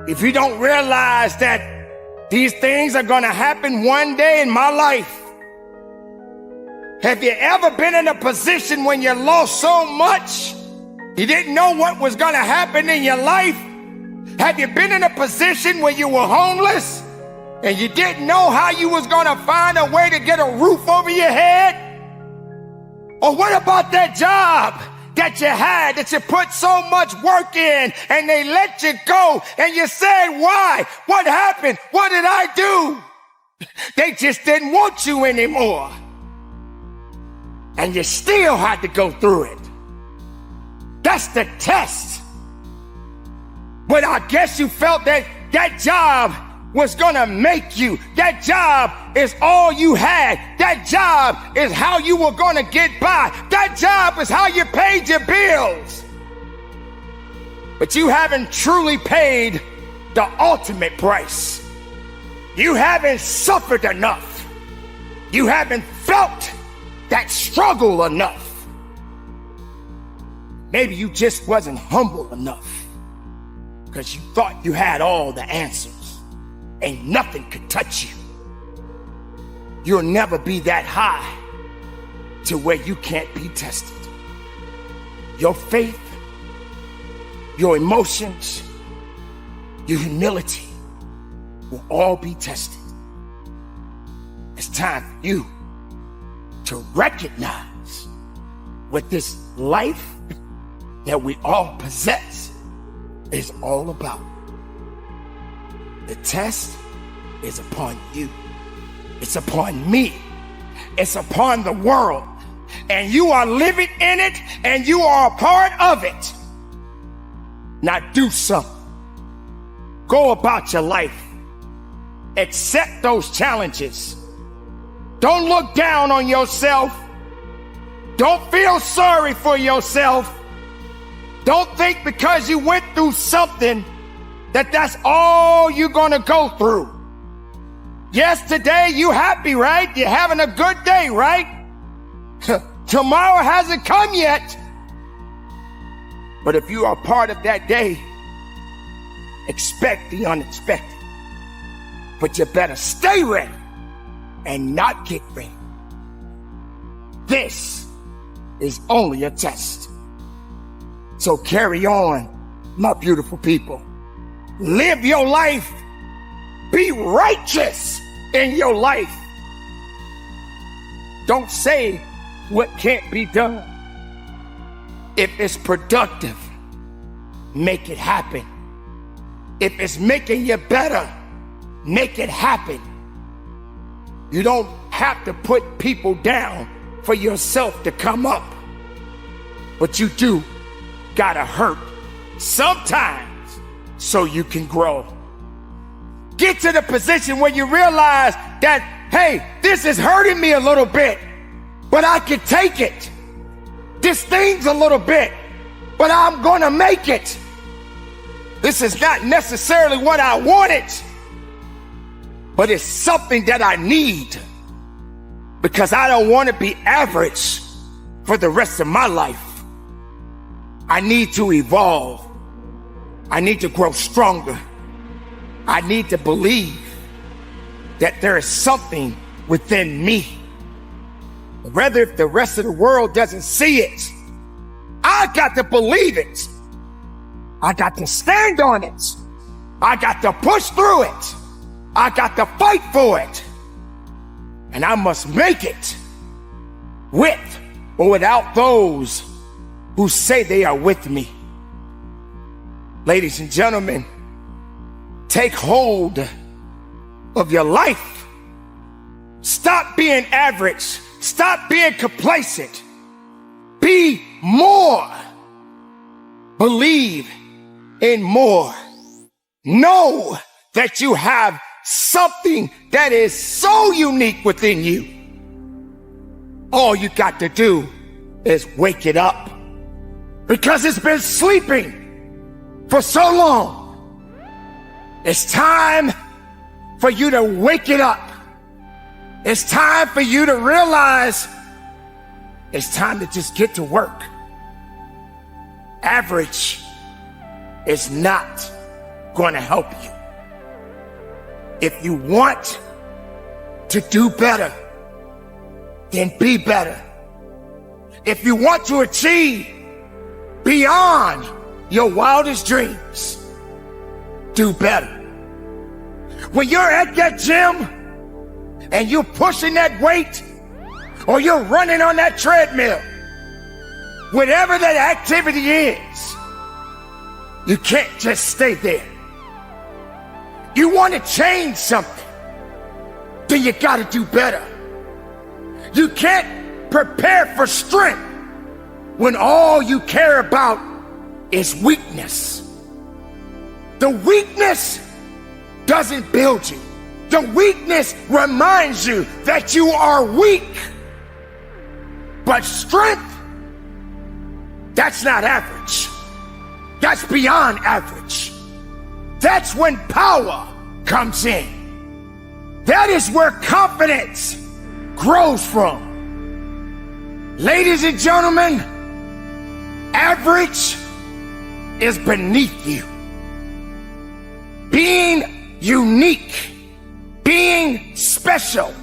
If you don't realize that these things are going to happen one day in my life. Have you ever been in a position when you lost so much you didn't know what was going to happen in your life? Have you been in a position where you were homeless and you didn't know how you was going to find a way to get a roof over your head? Or what about that job that you had, that you put so much work in and they let you go and you said, why? What happened? What did I do? They just didn't want you anymore. And you still had to go through it. That's the test. But I guess you felt that that job was gonna make you. That job is all you had. That job is how you were gonna get by. That job is how you paid your bills. But you haven't truly paid the ultimate price. You haven't suffered enough. You haven't felt that struggle enough. Maybe you just wasn't humble enough because you thought you had all the answers. Ain't nothing could touch you. You'll never be that high to where you can't be tested. Your faith, your emotions, your humility will all be tested. It's time for you to recognize what this life that we all possess is all about. The test is upon you. It's upon me. It's upon the world. And you are living in it, and you are a part of it. Now do something. Go about your life. Accept those challenges. Don't look down on yourself. Don't feel sorry for yourself. Don't think because you went through something that that's all you're gonna go through. Yes, today you happy, right? You're having a good day, right? Tomorrow hasn't come yet. But if you are part of that day, expect the unexpected. But you better stay ready and not get ready. This is only a test. So carry on, my beautiful people. Live your life. Be righteous in your life. Don't say what can't be done. If it's productive, make it happen. If it's making you better, make it happen. You don't have to put people down for yourself to come up. But you do gotta hurt sometimes so you can grow. Get to the position where you realize that, hey, this is hurting me a little bit, but I can take it. This stings a little bit, but I'm gonna make it. This is not necessarily what I wanted, but it's something that I need, because I don't want to be average for the rest of my life. I need to evolve. I need to grow stronger. I need to believe that there is something within me. Whether if the rest of the world doesn't see it, I got to believe it. I got to stand on it. I got to push through it. I got to fight for it. And I must make it with or without those who say they are with me. Ladies and gentlemen, take hold of your life. Stop being average. Stop being complacent. Be more. Believe in more. Know that you have something that is so unique within you. All you got to do is wake it up, because it's been sleeping for so long. It's time for you to wake it up. It's time for you to realize it's time to just get to work. Average is not going to help you. If you want to do better, then be better. If you want to achieve beyond your wildest dreams, do better. When you're at that gym and you're pushing that weight, or you're running on that treadmill, whatever that activity is, you can't just stay there. You want to change something, then you got to do better. You can't prepare for strength when all you care about is weakness. The weakness doesn't build you. The weakness reminds you that you are weak. But strength, that's not average. That's beyond average. That's when power comes in. That is where confidence grows from. Ladies and gentlemen, average is beneath you. Being unique, being special,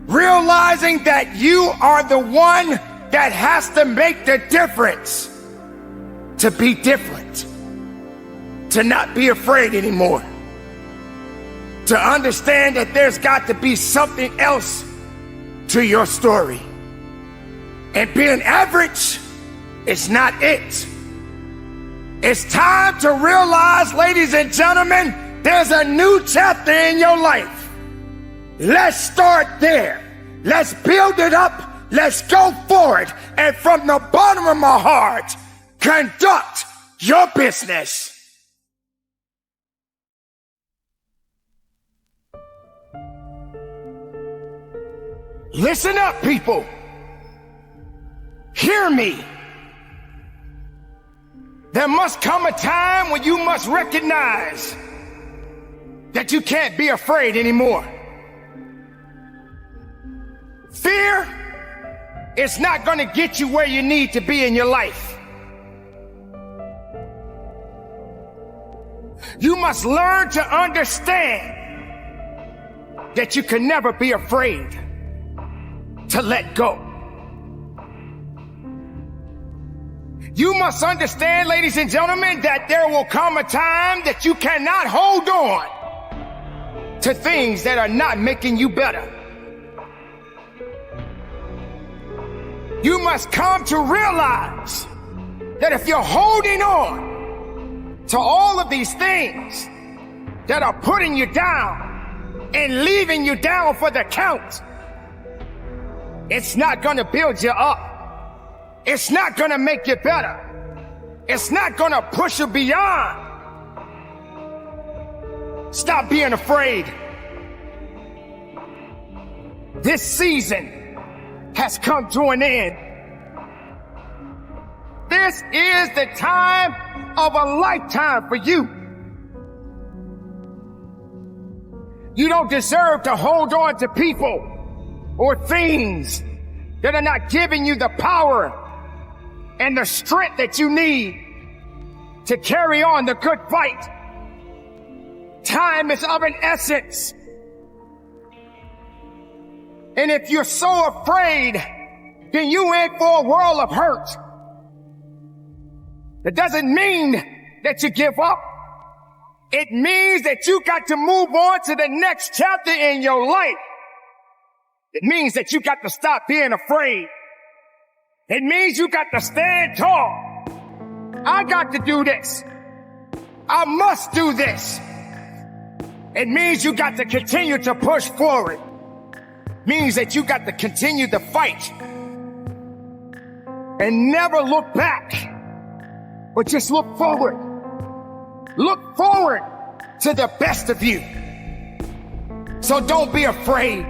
realizing that you are the one that has to make the difference, to be different, to not be afraid anymore, to understand that there's got to be something else to your story. And being average is not it. It's time to realize, ladies and gentlemen, There's a new chapter in your life. Let's start there. Let's build it up. Let's go forward. And from the bottom of my heart, conduct your business. Listen up, people. Hear me. There must come a time when you must recognize that you can't be afraid anymore. Fear is not going to get you where you need to be in your life. You must learn to understand that you can never be afraid to let go. You must understand, ladies and gentlemen, that there will come a time that you cannot hold on to things that are not making you better. You must come to realize that if you're holding on to all of these things that are putting you down and leaving you down for the count, it's not going to build you up. It's not going to make you better. It's not going to push you beyond. Stop being afraid. This season has come to an end. This is the time of a lifetime for you. You don't deserve to hold on to people or things that are not giving you the power and the strength that you need to carry on the good fight. Time is of an essence. And if you're so afraid, then you in for a world of hurt. That doesn't mean that you give up. It means that you got to move on to the next chapter in your life. It means that you got to stop being afraid. It means you got to stand tall. I got to do this. I must do this. It means you got to continue to push forward. It means that you got to continue to fight and never look back, but just look forward. Look forward to the best of you. So don't be afraid.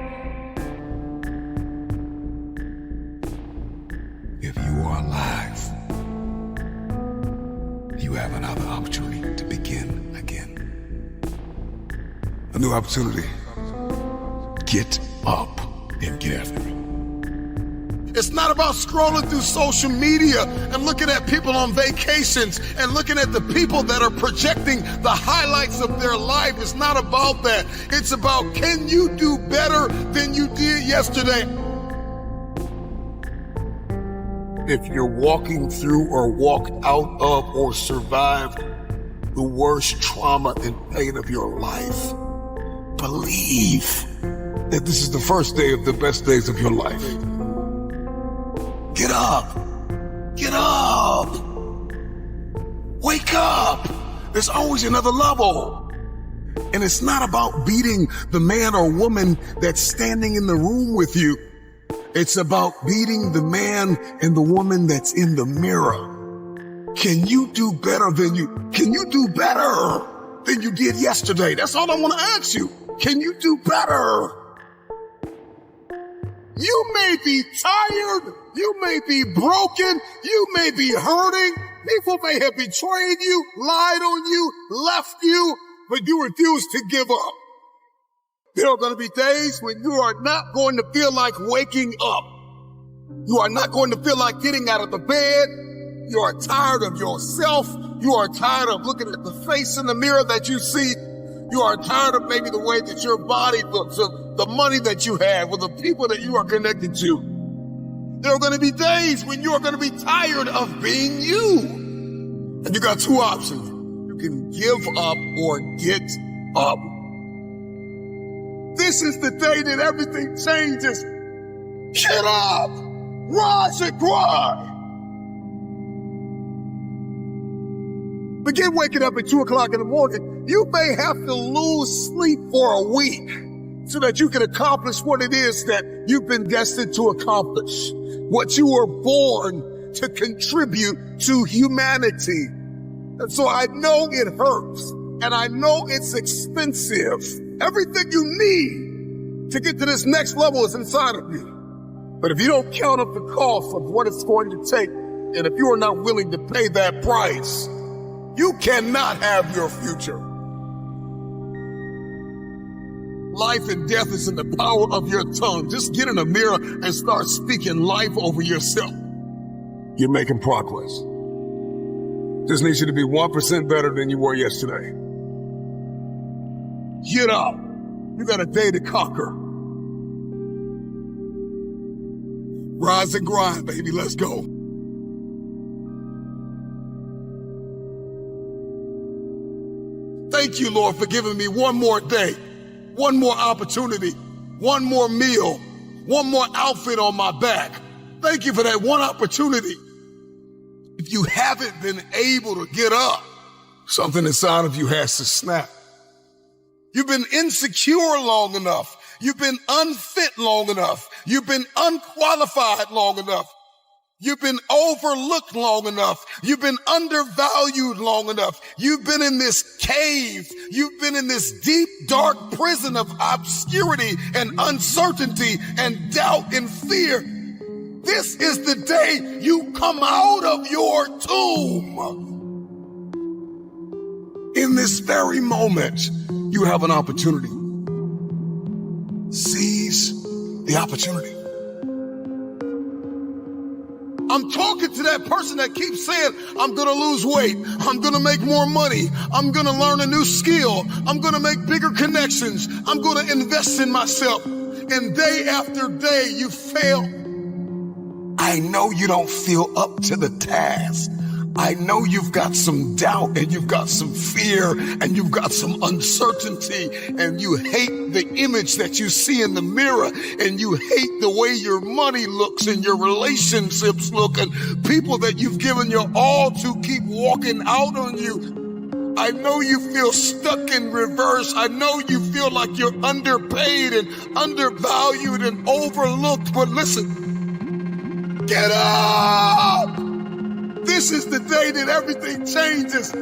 If you are alive, you have another opportunity to begin again. A new opportunity. Get up and get after it. It's not about scrolling through social media and looking at people on vacations and looking at the people that are projecting the highlights of their life. It's not about that. It's about, can you do better than you did yesterday? If you're walking through or walked out of or survived the worst trauma and pain of your life, believe that this is the first day of the best days of your life. Get up. Get up. Wake up. There's always another level. And it's not about beating the man or woman that's standing in the room with you. It's about beating the man and the woman that's in the mirror. Can you do better than you did yesterday? That's all I want to ask you. Can you do better? You may be tired. You may be broken. You may be hurting. People may have betrayed you, lied on you, left you, but you refuse to give up. There are going to be days when you are not going to feel like waking up. You are not going to feel like getting out of the bed. You are tired of yourself. You are tired of looking at the face in the mirror that you see. You are tired of maybe the way that your body looks, of the money that you have, or the people that you are connected to. There are going to be days when you are going to be tired of being you. And you got two options. You can give up or get up. This is the day that everything changes. Get up! Rise and grind! Forget waking up at 2 o'clock in the morning. You may have to lose sleep for a week so that you can accomplish what it is that you've been destined to accomplish. What you were born to contribute to humanity. And so I know it hurts and I know it's expensive. Everything you need to get to this next level is inside of you. But if you don't count up the cost of what it's going to take, and if you are not willing to pay that price, you cannot have your future. Life and death is in the power of your tongue. Just get in a mirror and start speaking life over yourself. You're making progress. Just needs you to be 1% better than you were yesterday. Get up. You got a day to conquer. Rise and grind, baby. Let's go. Thank you, Lord, for giving me one more day, one more opportunity, one more meal, one more outfit on my back. Thank you for that one opportunity. If you haven't been able to get up, something inside of you has to snap. You've been insecure long enough. You've been unfit long enough. You've been unqualified long enough. You've been overlooked long enough. You've been undervalued long enough. You've been in this cave. You've been in this deep, dark prison of obscurity and uncertainty and doubt and fear. This is the day you come out of your tomb. In this very moment, you have an opportunity. Seize the opportunity. I'm talking to that person that keeps saying, I'm going to lose weight. I'm going to make more money. I'm going to learn a new skill. I'm going to make bigger connections. I'm going to invest in myself. And day after day, you fail. I know you don't feel up to the task. I know you've got some doubt and you've got some fear and you've got some uncertainty and you hate the image that you see in the mirror and you hate the way your money looks and your relationships look and people that you've given your all to keep walking out on you. I know you feel stuck in reverse. I know you feel like you're underpaid and undervalued and overlooked, but listen, get up! This is the day that everything changes.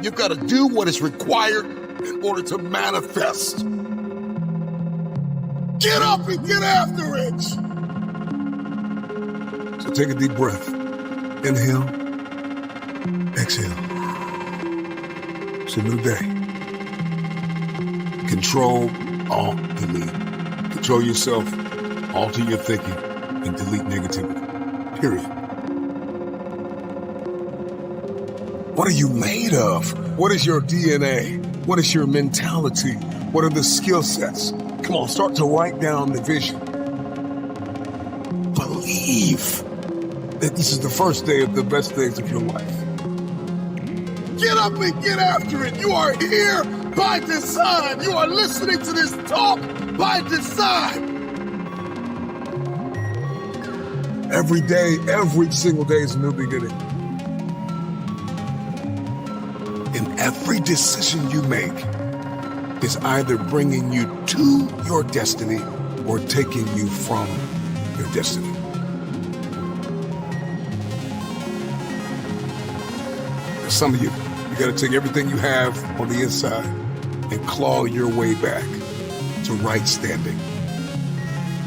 You've got to do what is required in order to manifest. Get up and get after it. So take a deep breath. Inhale. Exhale. It's a new day. Control, alt, delete. Control yourself, alter your thinking, and delete negativity. Period. What are you made of? What is your DNA? What is your mentality? What are the skill sets? Come on, start to write down the vision. Believe that this is the first day of the best days of your life. Get up and get after it. You are here by design. You are listening to this talk by design. Every day, every single day is a new beginning. And every decision you make is either bringing you to your destiny or taking you from your destiny. For some of you, you got to take everything you have on the inside and claw your way back to right standing.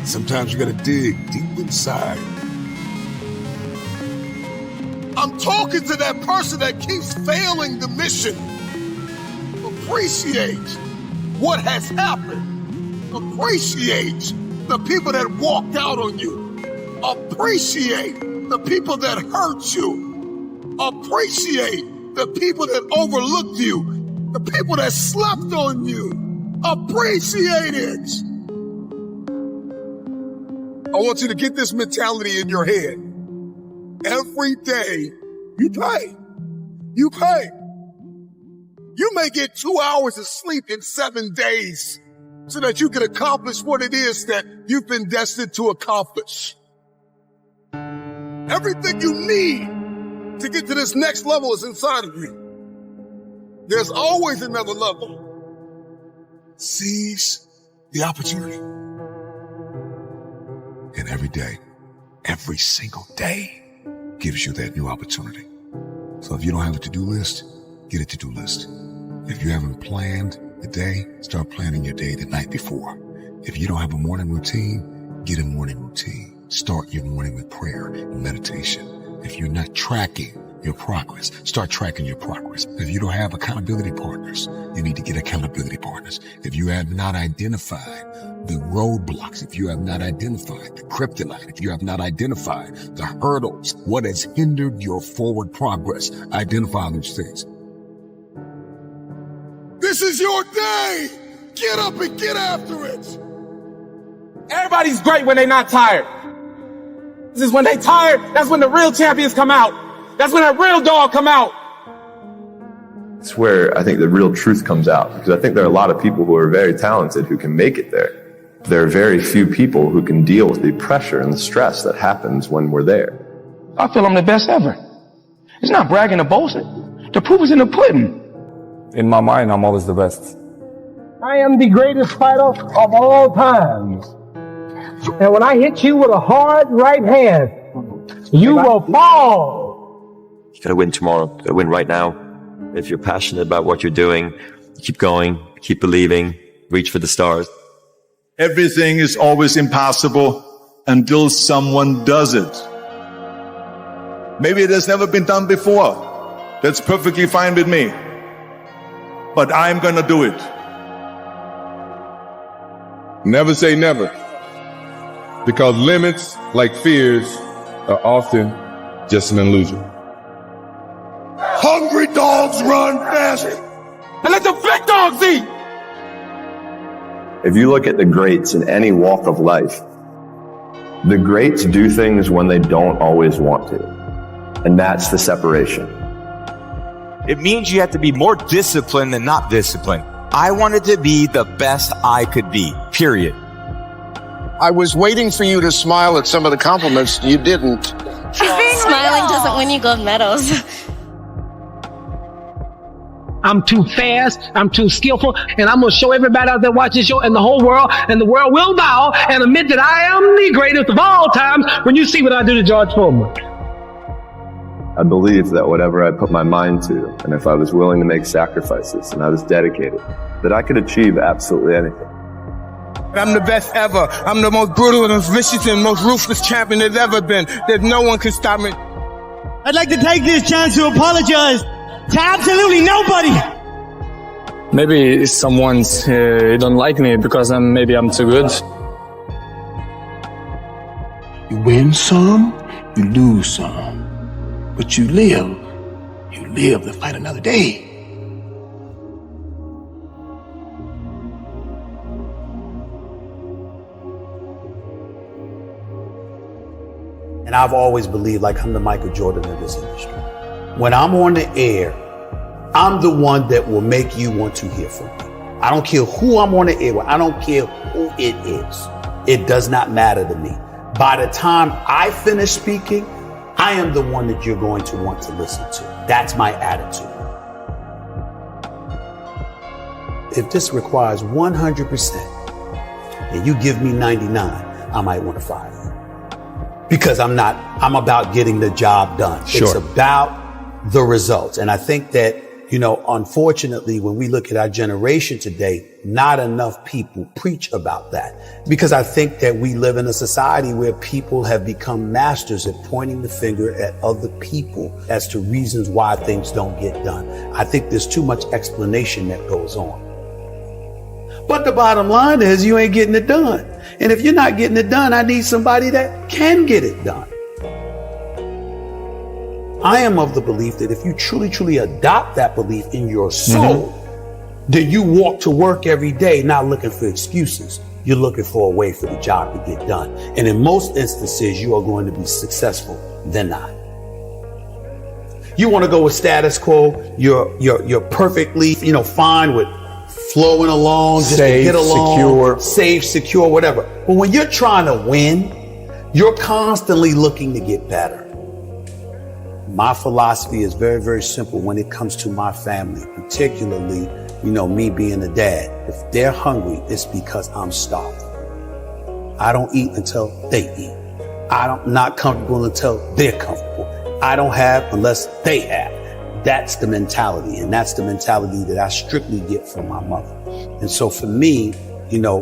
Sometimes you got to dig deep inside. I'm talking to that person that keeps failing the mission. Appreciate what has happened. Appreciate the people that walked out on you. Appreciate the people that hurt you. Appreciate the people that overlooked you. The people that slept on you. Appreciate it. I want you to get this mentality in your head. Every day, you pay. You pay. You may get 2 hours of sleep in 7 days so that you can accomplish what it is that you've been destined to accomplish. Everything you need to get to this next level is inside of you. There's always another level. Seize the opportunity. And every day, every single day gives you that new opportunity. So if you don't have a to-do list, get a to-do list. If you haven't planned the day, start planning your day the night before. If you don't have a morning routine, get a morning routine. Start your morning with prayer and meditation. If you're not tracking your progress, start tracking your progress. If you don't have accountability partners, you need to get accountability partners. If you have not identified the roadblocks, if you have not identified the kryptonite, if you have not identified the hurdles, what has hindered your forward progress, identify those things. This is your day. Get up and get after it. Everybody's great when they're not tired. This is when they tired, that's when the real champions come out. That's when that real dog come out. It's where I think the real truth comes out, because I think there are a lot of people who are very talented who can make it there. There are very few people who can deal with the pressure and the stress that happens when we're there. I feel I'm the best ever. It's not bragging or boasting. The proof is in the pudding. In my mind, I'm always the best. I am the greatest fighter of all times. And when I hit you with a hard right hand, you will fall. You gotta win tomorrow. You gotta win right now. If you're passionate about what you're doing, keep going, keep believing, reach for the stars. Everything is always impossible until someone does it. Maybe it has never been done before. That's perfectly fine with me. But I'm gonna do it. Never say never. Because limits, like fears, are often just an illusion. Hungry dogs run fast. And let the big dogs eat. If you look at the greats in any walk of life, the greats do things when they don't always want to. And that's the separation. It means you have to be more disciplined than not disciplined. I wanted to be the best I could be, period. I was waiting for you to smile at some of the compliments. You didn't. Smiling doesn't win you gold medals. I'm too fast, I'm too skillful, and I'm going to show everybody out there watching this show and the whole world, and the world will bow and admit that I am the greatest of all times when you see what I do to George Foreman. I believe that whatever I put my mind to, and if I was willing to make sacrifices and I was dedicated, that I could achieve absolutely anything. I'm the best ever. I'm the most brutal and vicious and most ruthless champion there's ever been. There's no one can stop me. I'd like to take this chance to apologize to absolutely nobody. Maybe someone's don't like me because maybe I'm too good. You win some, you lose some. But you live to fight another day. And I've always believed like I'm the Michael Jordan of this industry. When I'm on the air, I'm the one that will make you want to hear from me. I don't care who I'm on the air with. I don't care who it is. It does not matter to me. By the time I finish speaking, I am the one that you're going to want to listen to. That's my attitude. If this requires 100% and you give me 99, I might want to fire you. Because I'm about getting the job done. Sure. It's about the results. And I think that, unfortunately, when we look at our generation today, not enough people preach about that. Because I think that we live in a society where people have become masters at pointing the finger at other people as to reasons why things don't get done. I think there's too much explanation that goes on. But the bottom line is you ain't getting it done. And if you're not getting it done, I need somebody that can get it done. I am of the belief that if you truly, truly adopt that belief in your soul, then you walk to work every day not looking for excuses. You're looking for a way for the job to get done. And in most instances, you are going to be successful than not. You want to go with status quo. You're perfectly, fine with flowing along, just safe, to get along, secure. safe, secure, whatever. But when you're trying to win, you're constantly looking to get better. my philosophy is very, very simple when it comes to my family, particularly, me being a dad. If they're hungry, it's because I'm starving. I don't eat until they eat. I'm not comfortable until they're comfortable. I don't have unless they have. That's the mentality. And that's the mentality that I strictly get from my mother. And so for me,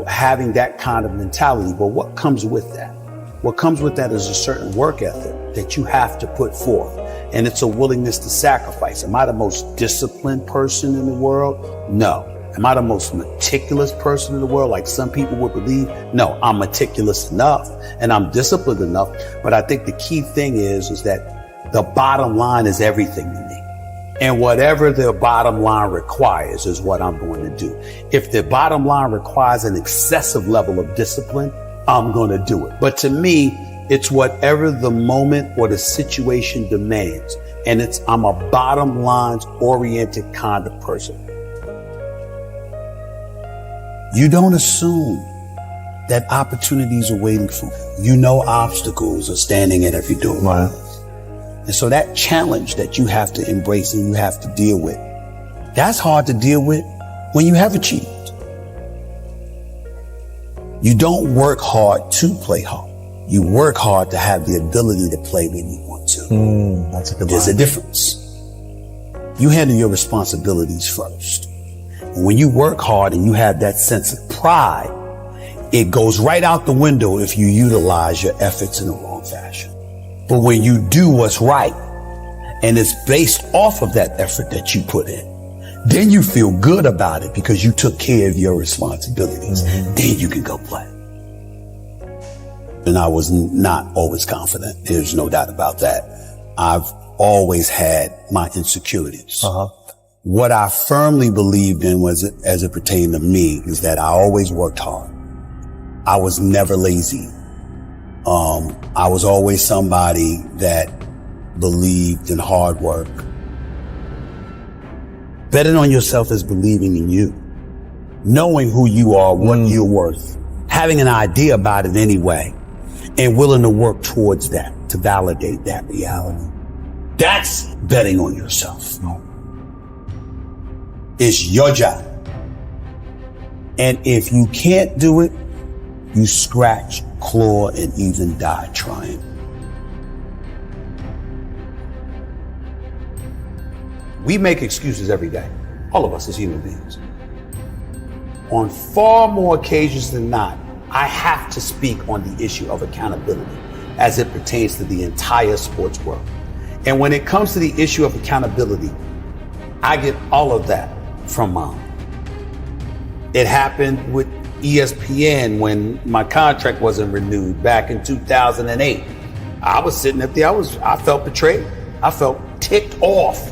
having that kind of mentality, well, what comes with that? What comes with that is a certain work ethic that you have to put forth. And it's a willingness to sacrifice. Am I the most disciplined person in the world? No. Am I the most meticulous person in the world, like some people would believe? No, I'm meticulous enough and I'm disciplined enough. But I think the key thing is that the bottom line is everything to me. And whatever the bottom line requires is what I'm going to do. If the bottom line requires an excessive level of discipline, I'm going to do it. But to me, it's whatever the moment or the situation demands. And I'm a bottom lines oriented kind of person. You don't assume that opportunities are waiting for you. Obstacles are standing at every door. Right. And so that challenge that you have to embrace and you have to deal with, that's hard to deal with when you have achieved. You don't work hard to play hard. You work hard to have the ability to play when you want to. That's a good There's a difference. You handle your responsibilities first. And when you work hard and you have that sense of pride, it goes right out the window if you utilize your efforts in the wrong fashion. But when you do what's right and it's based off of that effort that you put in, then you feel good about it because you took care of your responsibilities. Then you can go play. And I was not always confident. There's no doubt about that. I've always had my insecurities. What I firmly believed in was, as it pertained to me, is that I always worked hard. I was never lazy. I was always somebody that believed in hard work. Betting on yourself is believing in you. Knowing who you are, what you're worth. Having an idea about it anyway. And willing to work towards that, to validate that reality. That's betting on yourself. It's your job. And if you can't do it, you scratch, claw, and even die trying. We make excuses every day. All of us as human beings. On far more occasions than not, I have to speak on the issue of accountability as it pertains to the entire sports world. And when it comes to the issue of accountability, I get all of that from Mom. It happened with ESPN when my contract wasn't renewed back in 2008. I was sitting up there, I felt betrayed. I felt ticked off.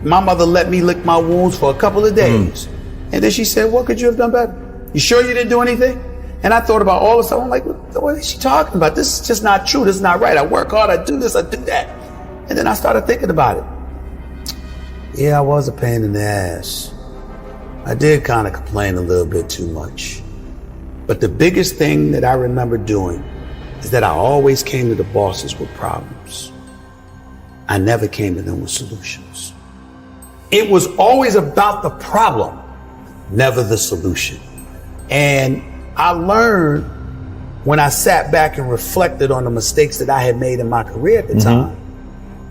My mother let me lick my wounds for a couple of days. And then she said, what could you have done better? You sure you didn't do anything? And I thought about all the stuff. I'm like, what is she talking about? This is just not true. This is not right. I work hard. I do this. I do that. And then I started thinking about it. Yeah, I was a pain in the ass. I did kind of complain a little bit too much. But the biggest thing that I remember doing is that I always came to the bosses with problems. I never came to them with solutions. It was always about the problem, never the solution. And I learned when I sat back and reflected on the mistakes that I had made in my career at the time.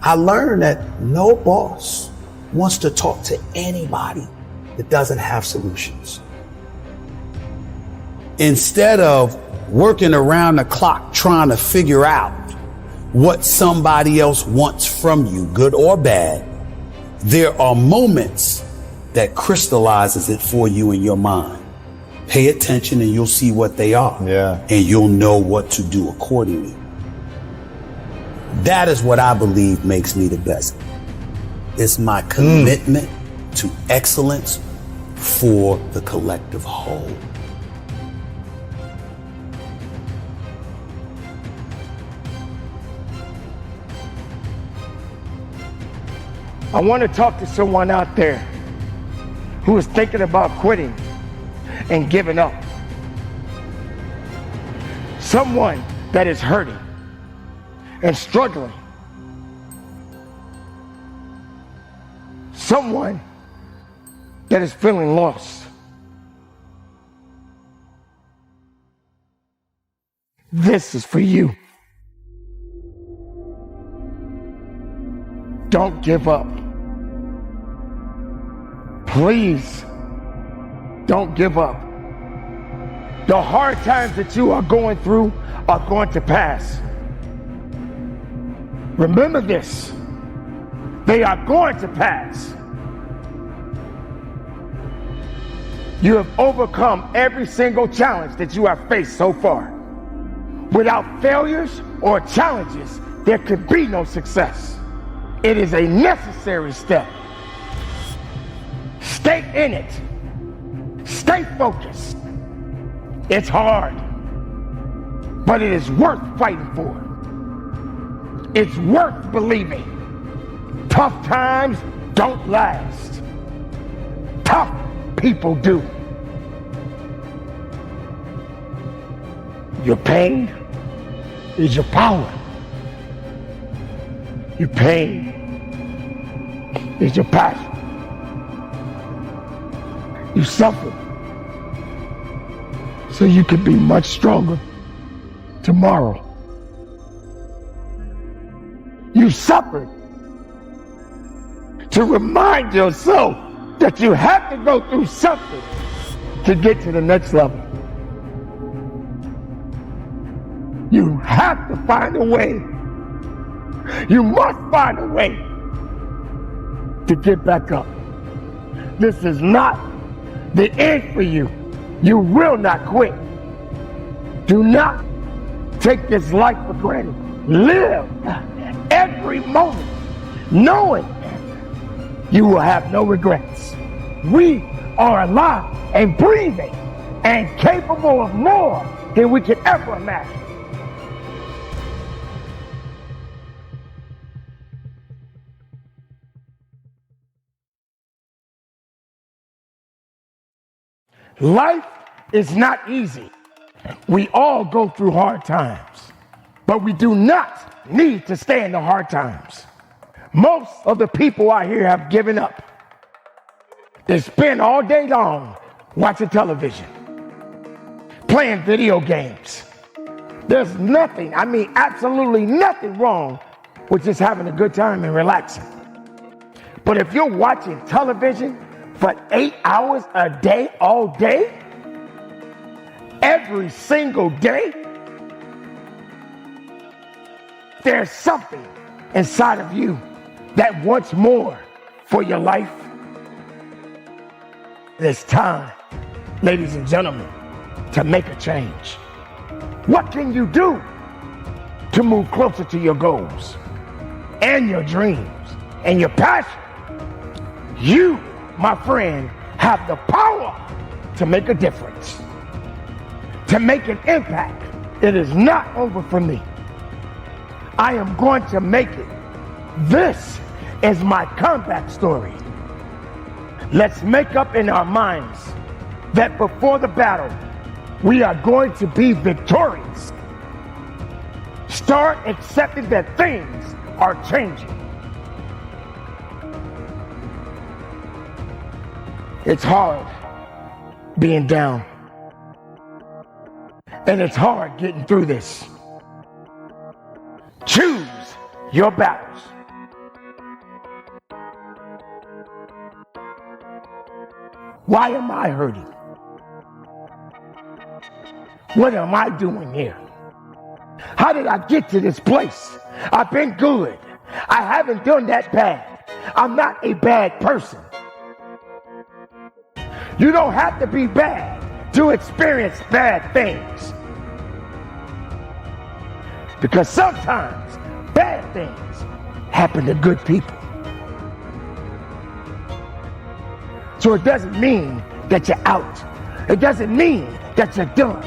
I learned that no boss wants to talk to anybody that doesn't have solutions. Instead of working around the clock trying to figure out what somebody else wants from you, good or bad, there are moments that crystallizes it for you in your mind. Pay attention and you'll see what they are. And you'll know what to do accordingly. That is what I believe makes me the best. It's my commitment to excellence for the collective whole. I want to talk to someone out there who is thinking about quitting and giving up. Someone that is hurting and struggling someone that is feeling lost. This is for you. Don't give up. Please, don't give up. The hard times that you are going through are going to pass. Remember this. They are going to pass. You have overcome every single challenge that you have faced so far. Without failures or challenges, there could be no success. It is a necessary step. Stay in it. Stay focused. It's hard, but it is worth fighting for. It's worth believing. Tough times don't last. Tough people do. Your pain is your power. Your pain is your passion. You suffer so you can be much stronger tomorrow. You suffered to remind yourself that you have to go through something to get to the next level. You have to find a way. You must find a way to get back up. This is not the end for you. You will not quit. Do not take this life for granted. Live every moment knowing you will have no regrets. We are alive and breathing and capable of more than we can ever imagine. Life is not easy. We all go through hard times, but we do not need to stay in the hard times. Most of the people out here have given up. They spend all day long watching television, playing video games. There's nothing, I mean absolutely nothing wrong with just having a good time and relaxing. But if you're watching television for 8 hours a day, all day, every single day, there's something inside of you that wants more for your life. It's time, ladies and gentlemen, to make a change. What can you do to move closer to your goals and your dreams and your passion? You, my friend, have the power to make a difference, to make an impact. It is not over for me. I am going to make it. This is my comeback story. Let's make up in our minds that before the battle, we are going to be victorious. Start accepting that things are changing. It's hard being down. And it's hard getting through this. Choose your battles. Why am I hurting? What am I doing here? How did I get to this place? I've been good. I haven't done that bad. I'm not a bad person. You don't have to be bad to experience bad things. Because sometimes bad things happen to good people. So it doesn't mean that you're out. It doesn't mean that you're done.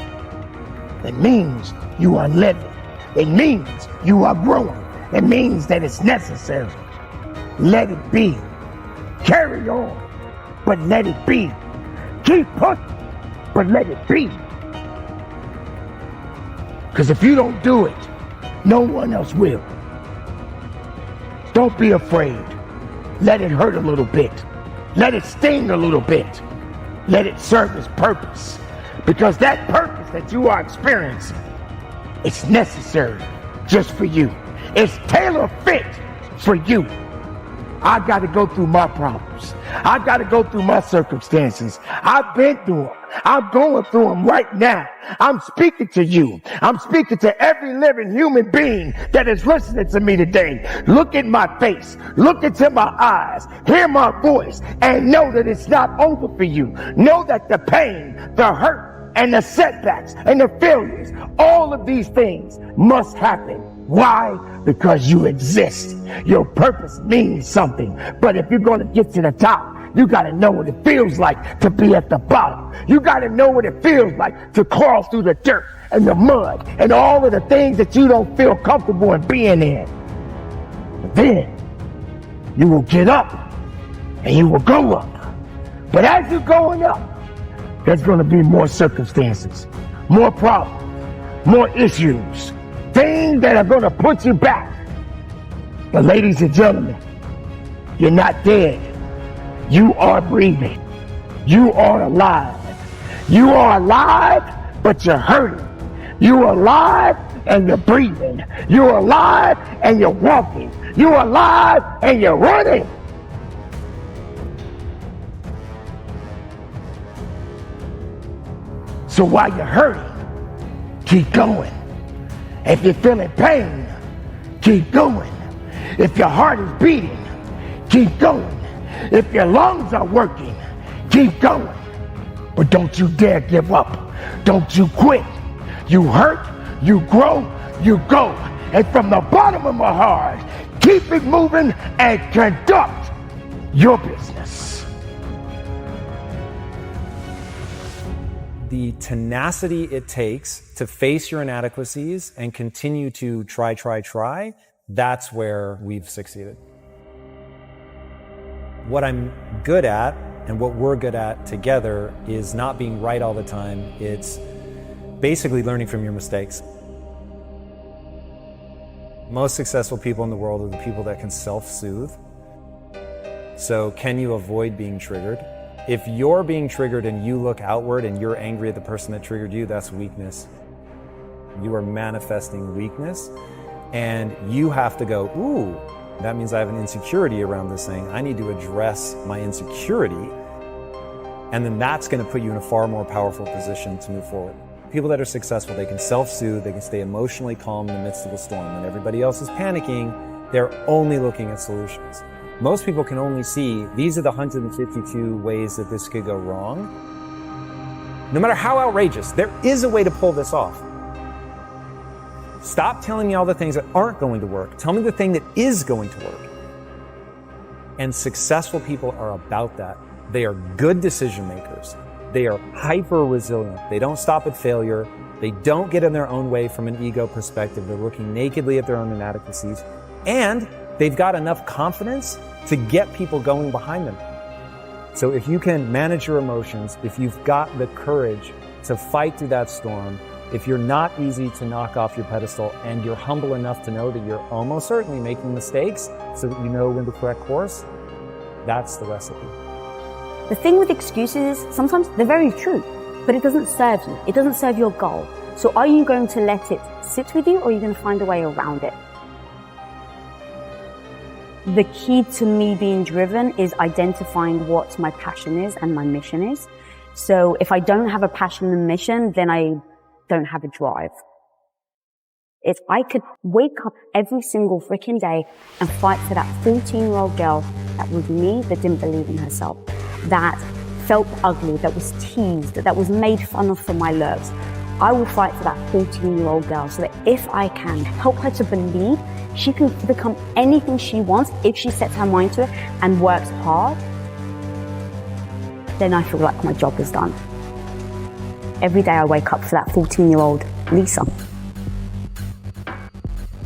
It means you are living. It means you are growing. It means that it's necessary. Let it be. Carry on, but let it be. Keep pushing, but let it be. Because if you don't do it, no one else will. Don't be afraid. Let it hurt a little bit. Let it sting a little bit. Let it serve its purpose. Because that purpose that you are experiencing, it's necessary just for you. It's tailor fit for you. I got to go through my problems. I got to go through my circumstances. I've been through them. I'm going through them right now. I'm speaking to you. I'm speaking to every living human being that is listening to me today. Look in my face. Look into my eyes. Hear my voice and know that it's not over for you. Know that the pain, the hurt, and the setbacks and the failures, all of these things must happen. Why? Because you exist. Your purpose means something. But if you're going to get to the top, you got to know what it feels like to be at the bottom. You got to know what it feels like to crawl through the dirt and the mud and all of the things that you don't feel comfortable in being in. But then you will get up and you will go up. But as you're going up, there's going to be more circumstances, more problems, more issues, things that are going to put you back. But ladies and gentlemen, you're not dead. You are breathing. You are alive. You are alive, but you're hurting. You're alive and you're breathing. You're alive and you're walking. You're alive and you're running. So while you're hurting, keep going. If you're feeling pain, keep going. If your heart is beating, keep going. If your lungs are working, keep going. But don't you dare give up. Don't you quit. You hurt, you grow, you go. And from the bottom of my heart, keep it moving and conduct your business. The tenacity it takes to face your inadequacies and continue to try, that's where we've succeeded. What I'm good at and what we're good at together is not being right all the time. It's basically learning from your mistakes. Most successful people in the world are the people that can self-soothe. So can you avoid being triggered? If you're being triggered and you look outward and you're angry at the person that triggered you, that's weakness. You are manifesting weakness, and you have to go, ooh, that means I have an insecurity around this thing. I need to address my insecurity, and then that's going to put you in a far more powerful position to move forward. People that are successful, they can self-soothe, they can stay emotionally calm in the midst of a storm. When everybody else is panicking, they're only looking at solutions. Most people can only see, these are the 152 ways that this could go wrong. No matter how outrageous, there is a way to pull this off. Stop telling me all the things that aren't going to work. Tell me the thing that is going to work. And successful people are about that. They are good decision makers. They are hyper resilient. They don't stop at failure. They don't get in their own way from an ego perspective. They're looking nakedly at their own inadequacies. And they've got enough confidence to get people going behind them. So if you can manage your emotions, if you've got the courage to fight through that storm, if you're not easy to knock off your pedestal and you're humble enough to know that you're almost certainly making mistakes so that you know when to correct course, that's the recipe. The thing with excuses is sometimes they're very true, but it doesn't serve you. It doesn't serve your goal. So are you going to let it sit with you, or are you going to find a way around it? The key to me being driven is identifying what my passion is and my mission is. So if I don't have a passion and mission, then I don't have a drive. If I could wake up every single freaking day and fight for that 14-year-old girl that was me, that didn't believe in herself, that felt ugly, that was teased, that was made fun of for my looks, I will fight for that 14-year-old girl so that if I can help her to believe she can become anything she wants if she sets her mind to it and works hard, then I feel like my job is done. Every day I wake up for that 14-year-old Lisa.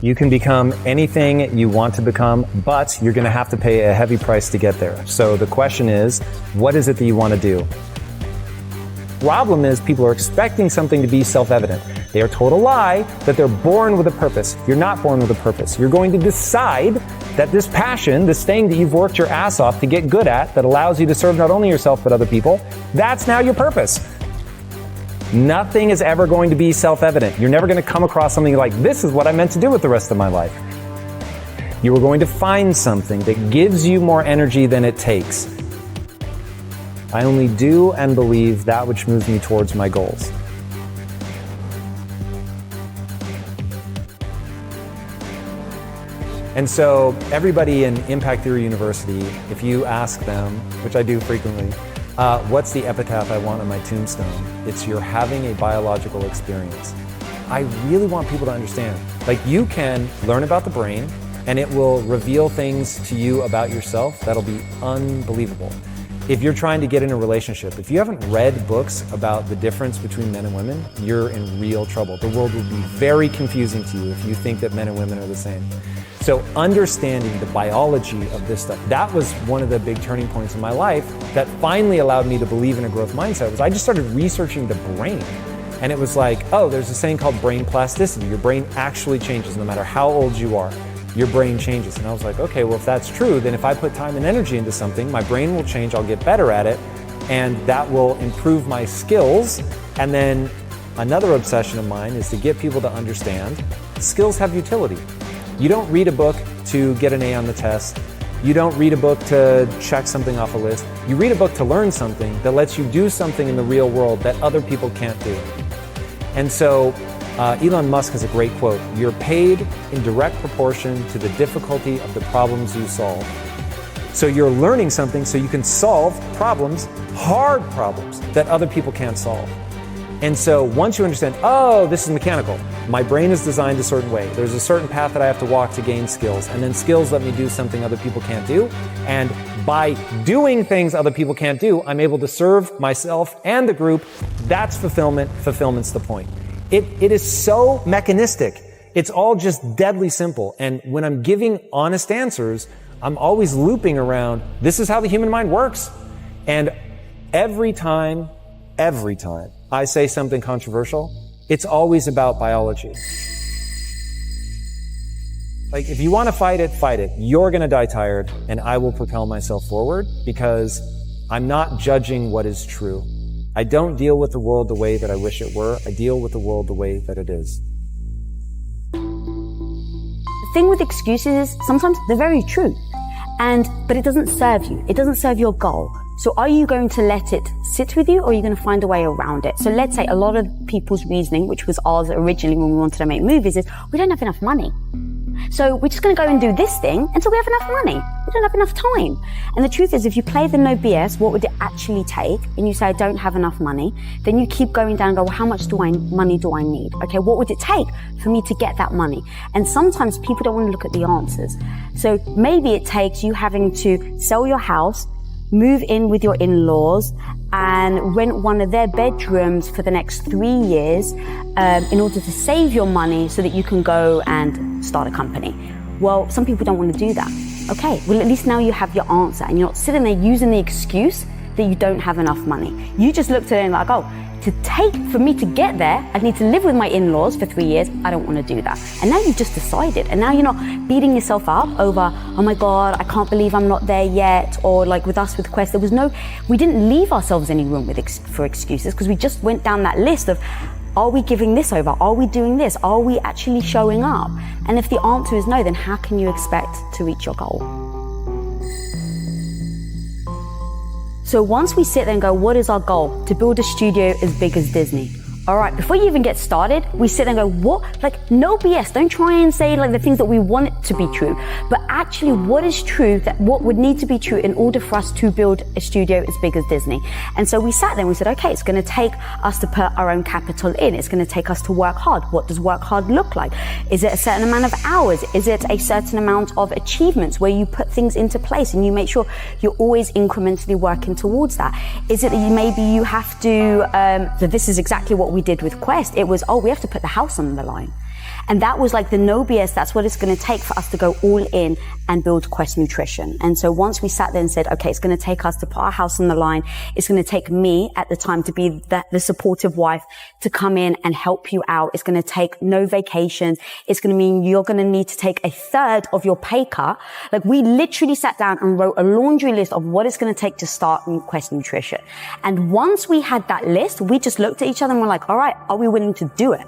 You can become anything you want to become, but you're going to have to pay a heavy price to get there. So the question is, what is it that you want to do? Problem is, people are expecting something to be self-evident. They are told a lie that they're born with a purpose. You're not born with a purpose. You're going to decide that this passion, this thing that you've worked your ass off to get good at, that allows you to serve not only yourself but other people, that's now your purpose. Nothing is ever going to be self-evident. You're never going to come across something like, this is what I meant to do with the rest of my life. You are going to find something that gives you more energy than it takes. I only do and believe that which moves me towards my goals. And so everybody in Impact Theory University, if you ask them, which I do frequently, what's the epitaph I want on my tombstone? It's you're having a biological experience. I really want people to understand, like, you can learn about the brain and it will reveal things to you about yourself that'll be unbelievable. If you're trying to get in a relationship, if you haven't read books about the difference between men and women, you're in real trouble. The world will be very confusing to you if you think that men and women are the same. So understanding the biology of this stuff, that was one of the big turning points in my life that finally allowed me to believe in a growth mindset. Was I just started researching the brain. And it was like, oh, there's this thing called brain plasticity. Your brain actually changes no matter how old you are. Your brain changes. And I was like, okay, well, if that's true, then if I put time and energy into something, my brain will change, I'll get better at it, and that will improve my skills. And then another obsession of mine is to get people to understand skills have utility. You don't read a book to get an A on the test. You don't read a book to check something off a list. You read a book to learn something that lets you do something in the real world that other people can't do. And so Elon Musk has a great quote, you're paid in direct proportion to the difficulty of the problems you solve. So you're learning something so you can solve problems, hard problems, that other people can't solve. And so once you understand, oh, this is mechanical. My brain is designed a certain way. There's a certain path that I have to walk to gain skills. And then skills let me do something other people can't do. And by doing things other people can't do, I'm able to serve myself and the group. That's fulfillment. Fulfillment's the point. It is so mechanistic. It's all just deadly simple. And when I'm giving honest answers, I'm always looping around, this is how the human mind works. And every time I say something controversial, it's always about biology. Like, if you want to fight it, fight it. You're going to die tired, and I will propel myself forward because I'm not judging what is true. I don't deal with the world the way that I wish it were. I deal with the world the way that it is. The thing with excuses is sometimes they're very true, but it doesn't serve you. It doesn't serve your goal. So are you going to let it sit with you, or are you going to find a way around it? So let's say a lot of people's reasoning, which was ours originally when we wanted to make movies, is we don't have enough money. So we're just going to go and do this thing until we have enough money. We don't have enough time. And the truth is, if you play the no BS, what would it actually take? And you say, I don't have enough money. Then you keep going down and go, well, how much money do I need? Okay, what would it take for me to get that money? And sometimes people don't want to look at the answers. So maybe it takes you having to sell your house, move in with your in-laws, and rent one of their bedrooms for the next 3 years in order to save your money so that you can go and start a company. Well, some people don't want to do that. Okay, well, at least now you have your answer and you're not sitting there using the excuse that you don't have enough money. You just looked at it and like, oh, for me to get there, I need to live with my in-laws for 3 years. I don't want to do that. And now you've just decided. And now you're not beating yourself up over, oh my God, I can't believe I'm not there yet. Or like with us with Quest, we didn't leave ourselves any room for excuses, because we just went down that list of, are we giving this over? Are we doing this? Are we actually showing up? And if the answer is no, then how can you expect to reach your goal? So once we sit there and go, what is our goal? To build a studio as big as Disney. All right, before you even get started, we sit there and go, what? Like, no BS. Don't try and say like the things that we want it to be true. But actually, what is true, that what would need to be true in order for us to build a studio as big as Disney? And so we sat there and we said, okay, it's going to take us to put our own capital in. It's going to take us to work hard. What does work hard look like? Is it a certain amount of hours? Is it a certain amount of achievements where you put things into place and you make sure you're always incrementally working towards that? Is it that maybe you have to, so this is exactly what we did with Quest. It was, we have to put the house on the line. And that was like the no BS. That's what it's going to take for us to go all in and build Quest Nutrition. And so once we sat there and said, okay, it's going to take us to put our house on the line. It's going to take me at the time to be the supportive wife to come in and help you out. It's going to take no vacations. It's going to mean you're going to need to take a third of your pay cut. Like we literally sat down and wrote a laundry list of what it's going to take to start Quest Nutrition. And once we had that list, we just looked at each other and were like, all right, are we willing to do it?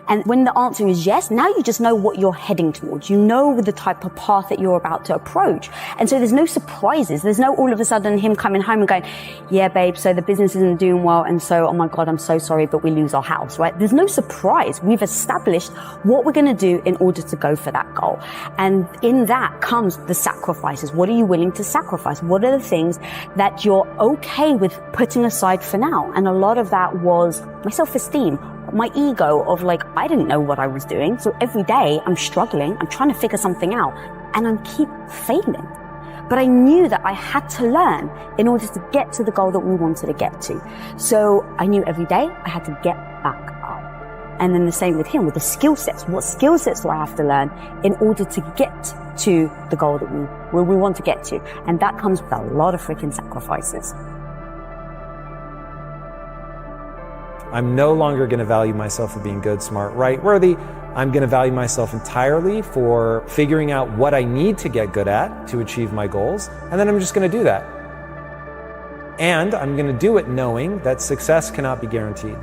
And when the answer is yes, now you just know what you're heading towards. You know the type of path that you're about to approach. And so there's no surprises. There's no all of a sudden him coming home and going, yeah, babe, so the business isn't doing well. And so, oh my God, I'm so sorry, but we lose our house, right? There's no surprise. We've established what we're going to do in order to go for that goal. And in that comes the sacrifices. What are you willing to sacrifice? What are the things that you're okay with putting aside for now? And a lot of that was my self-esteem, my ego of like, I didn't know what I was doing. So every day I'm struggling. I'm trying to figure something out and I keep failing. But I knew that I had to learn in order to get to the goal that we wanted to get to. So I knew every day I had to get back up. And then the same with him, with the skill sets. What skill sets do I have to learn in order to get to the goal that we want to get to? And that comes with a lot of freaking sacrifices. I'm no longer going to value myself for being good, smart, right, worthy. I'm going to value myself entirely for figuring out what I need to get good at to achieve my goals. And then I'm just going to do that. And I'm going to do it knowing that success cannot be guaranteed.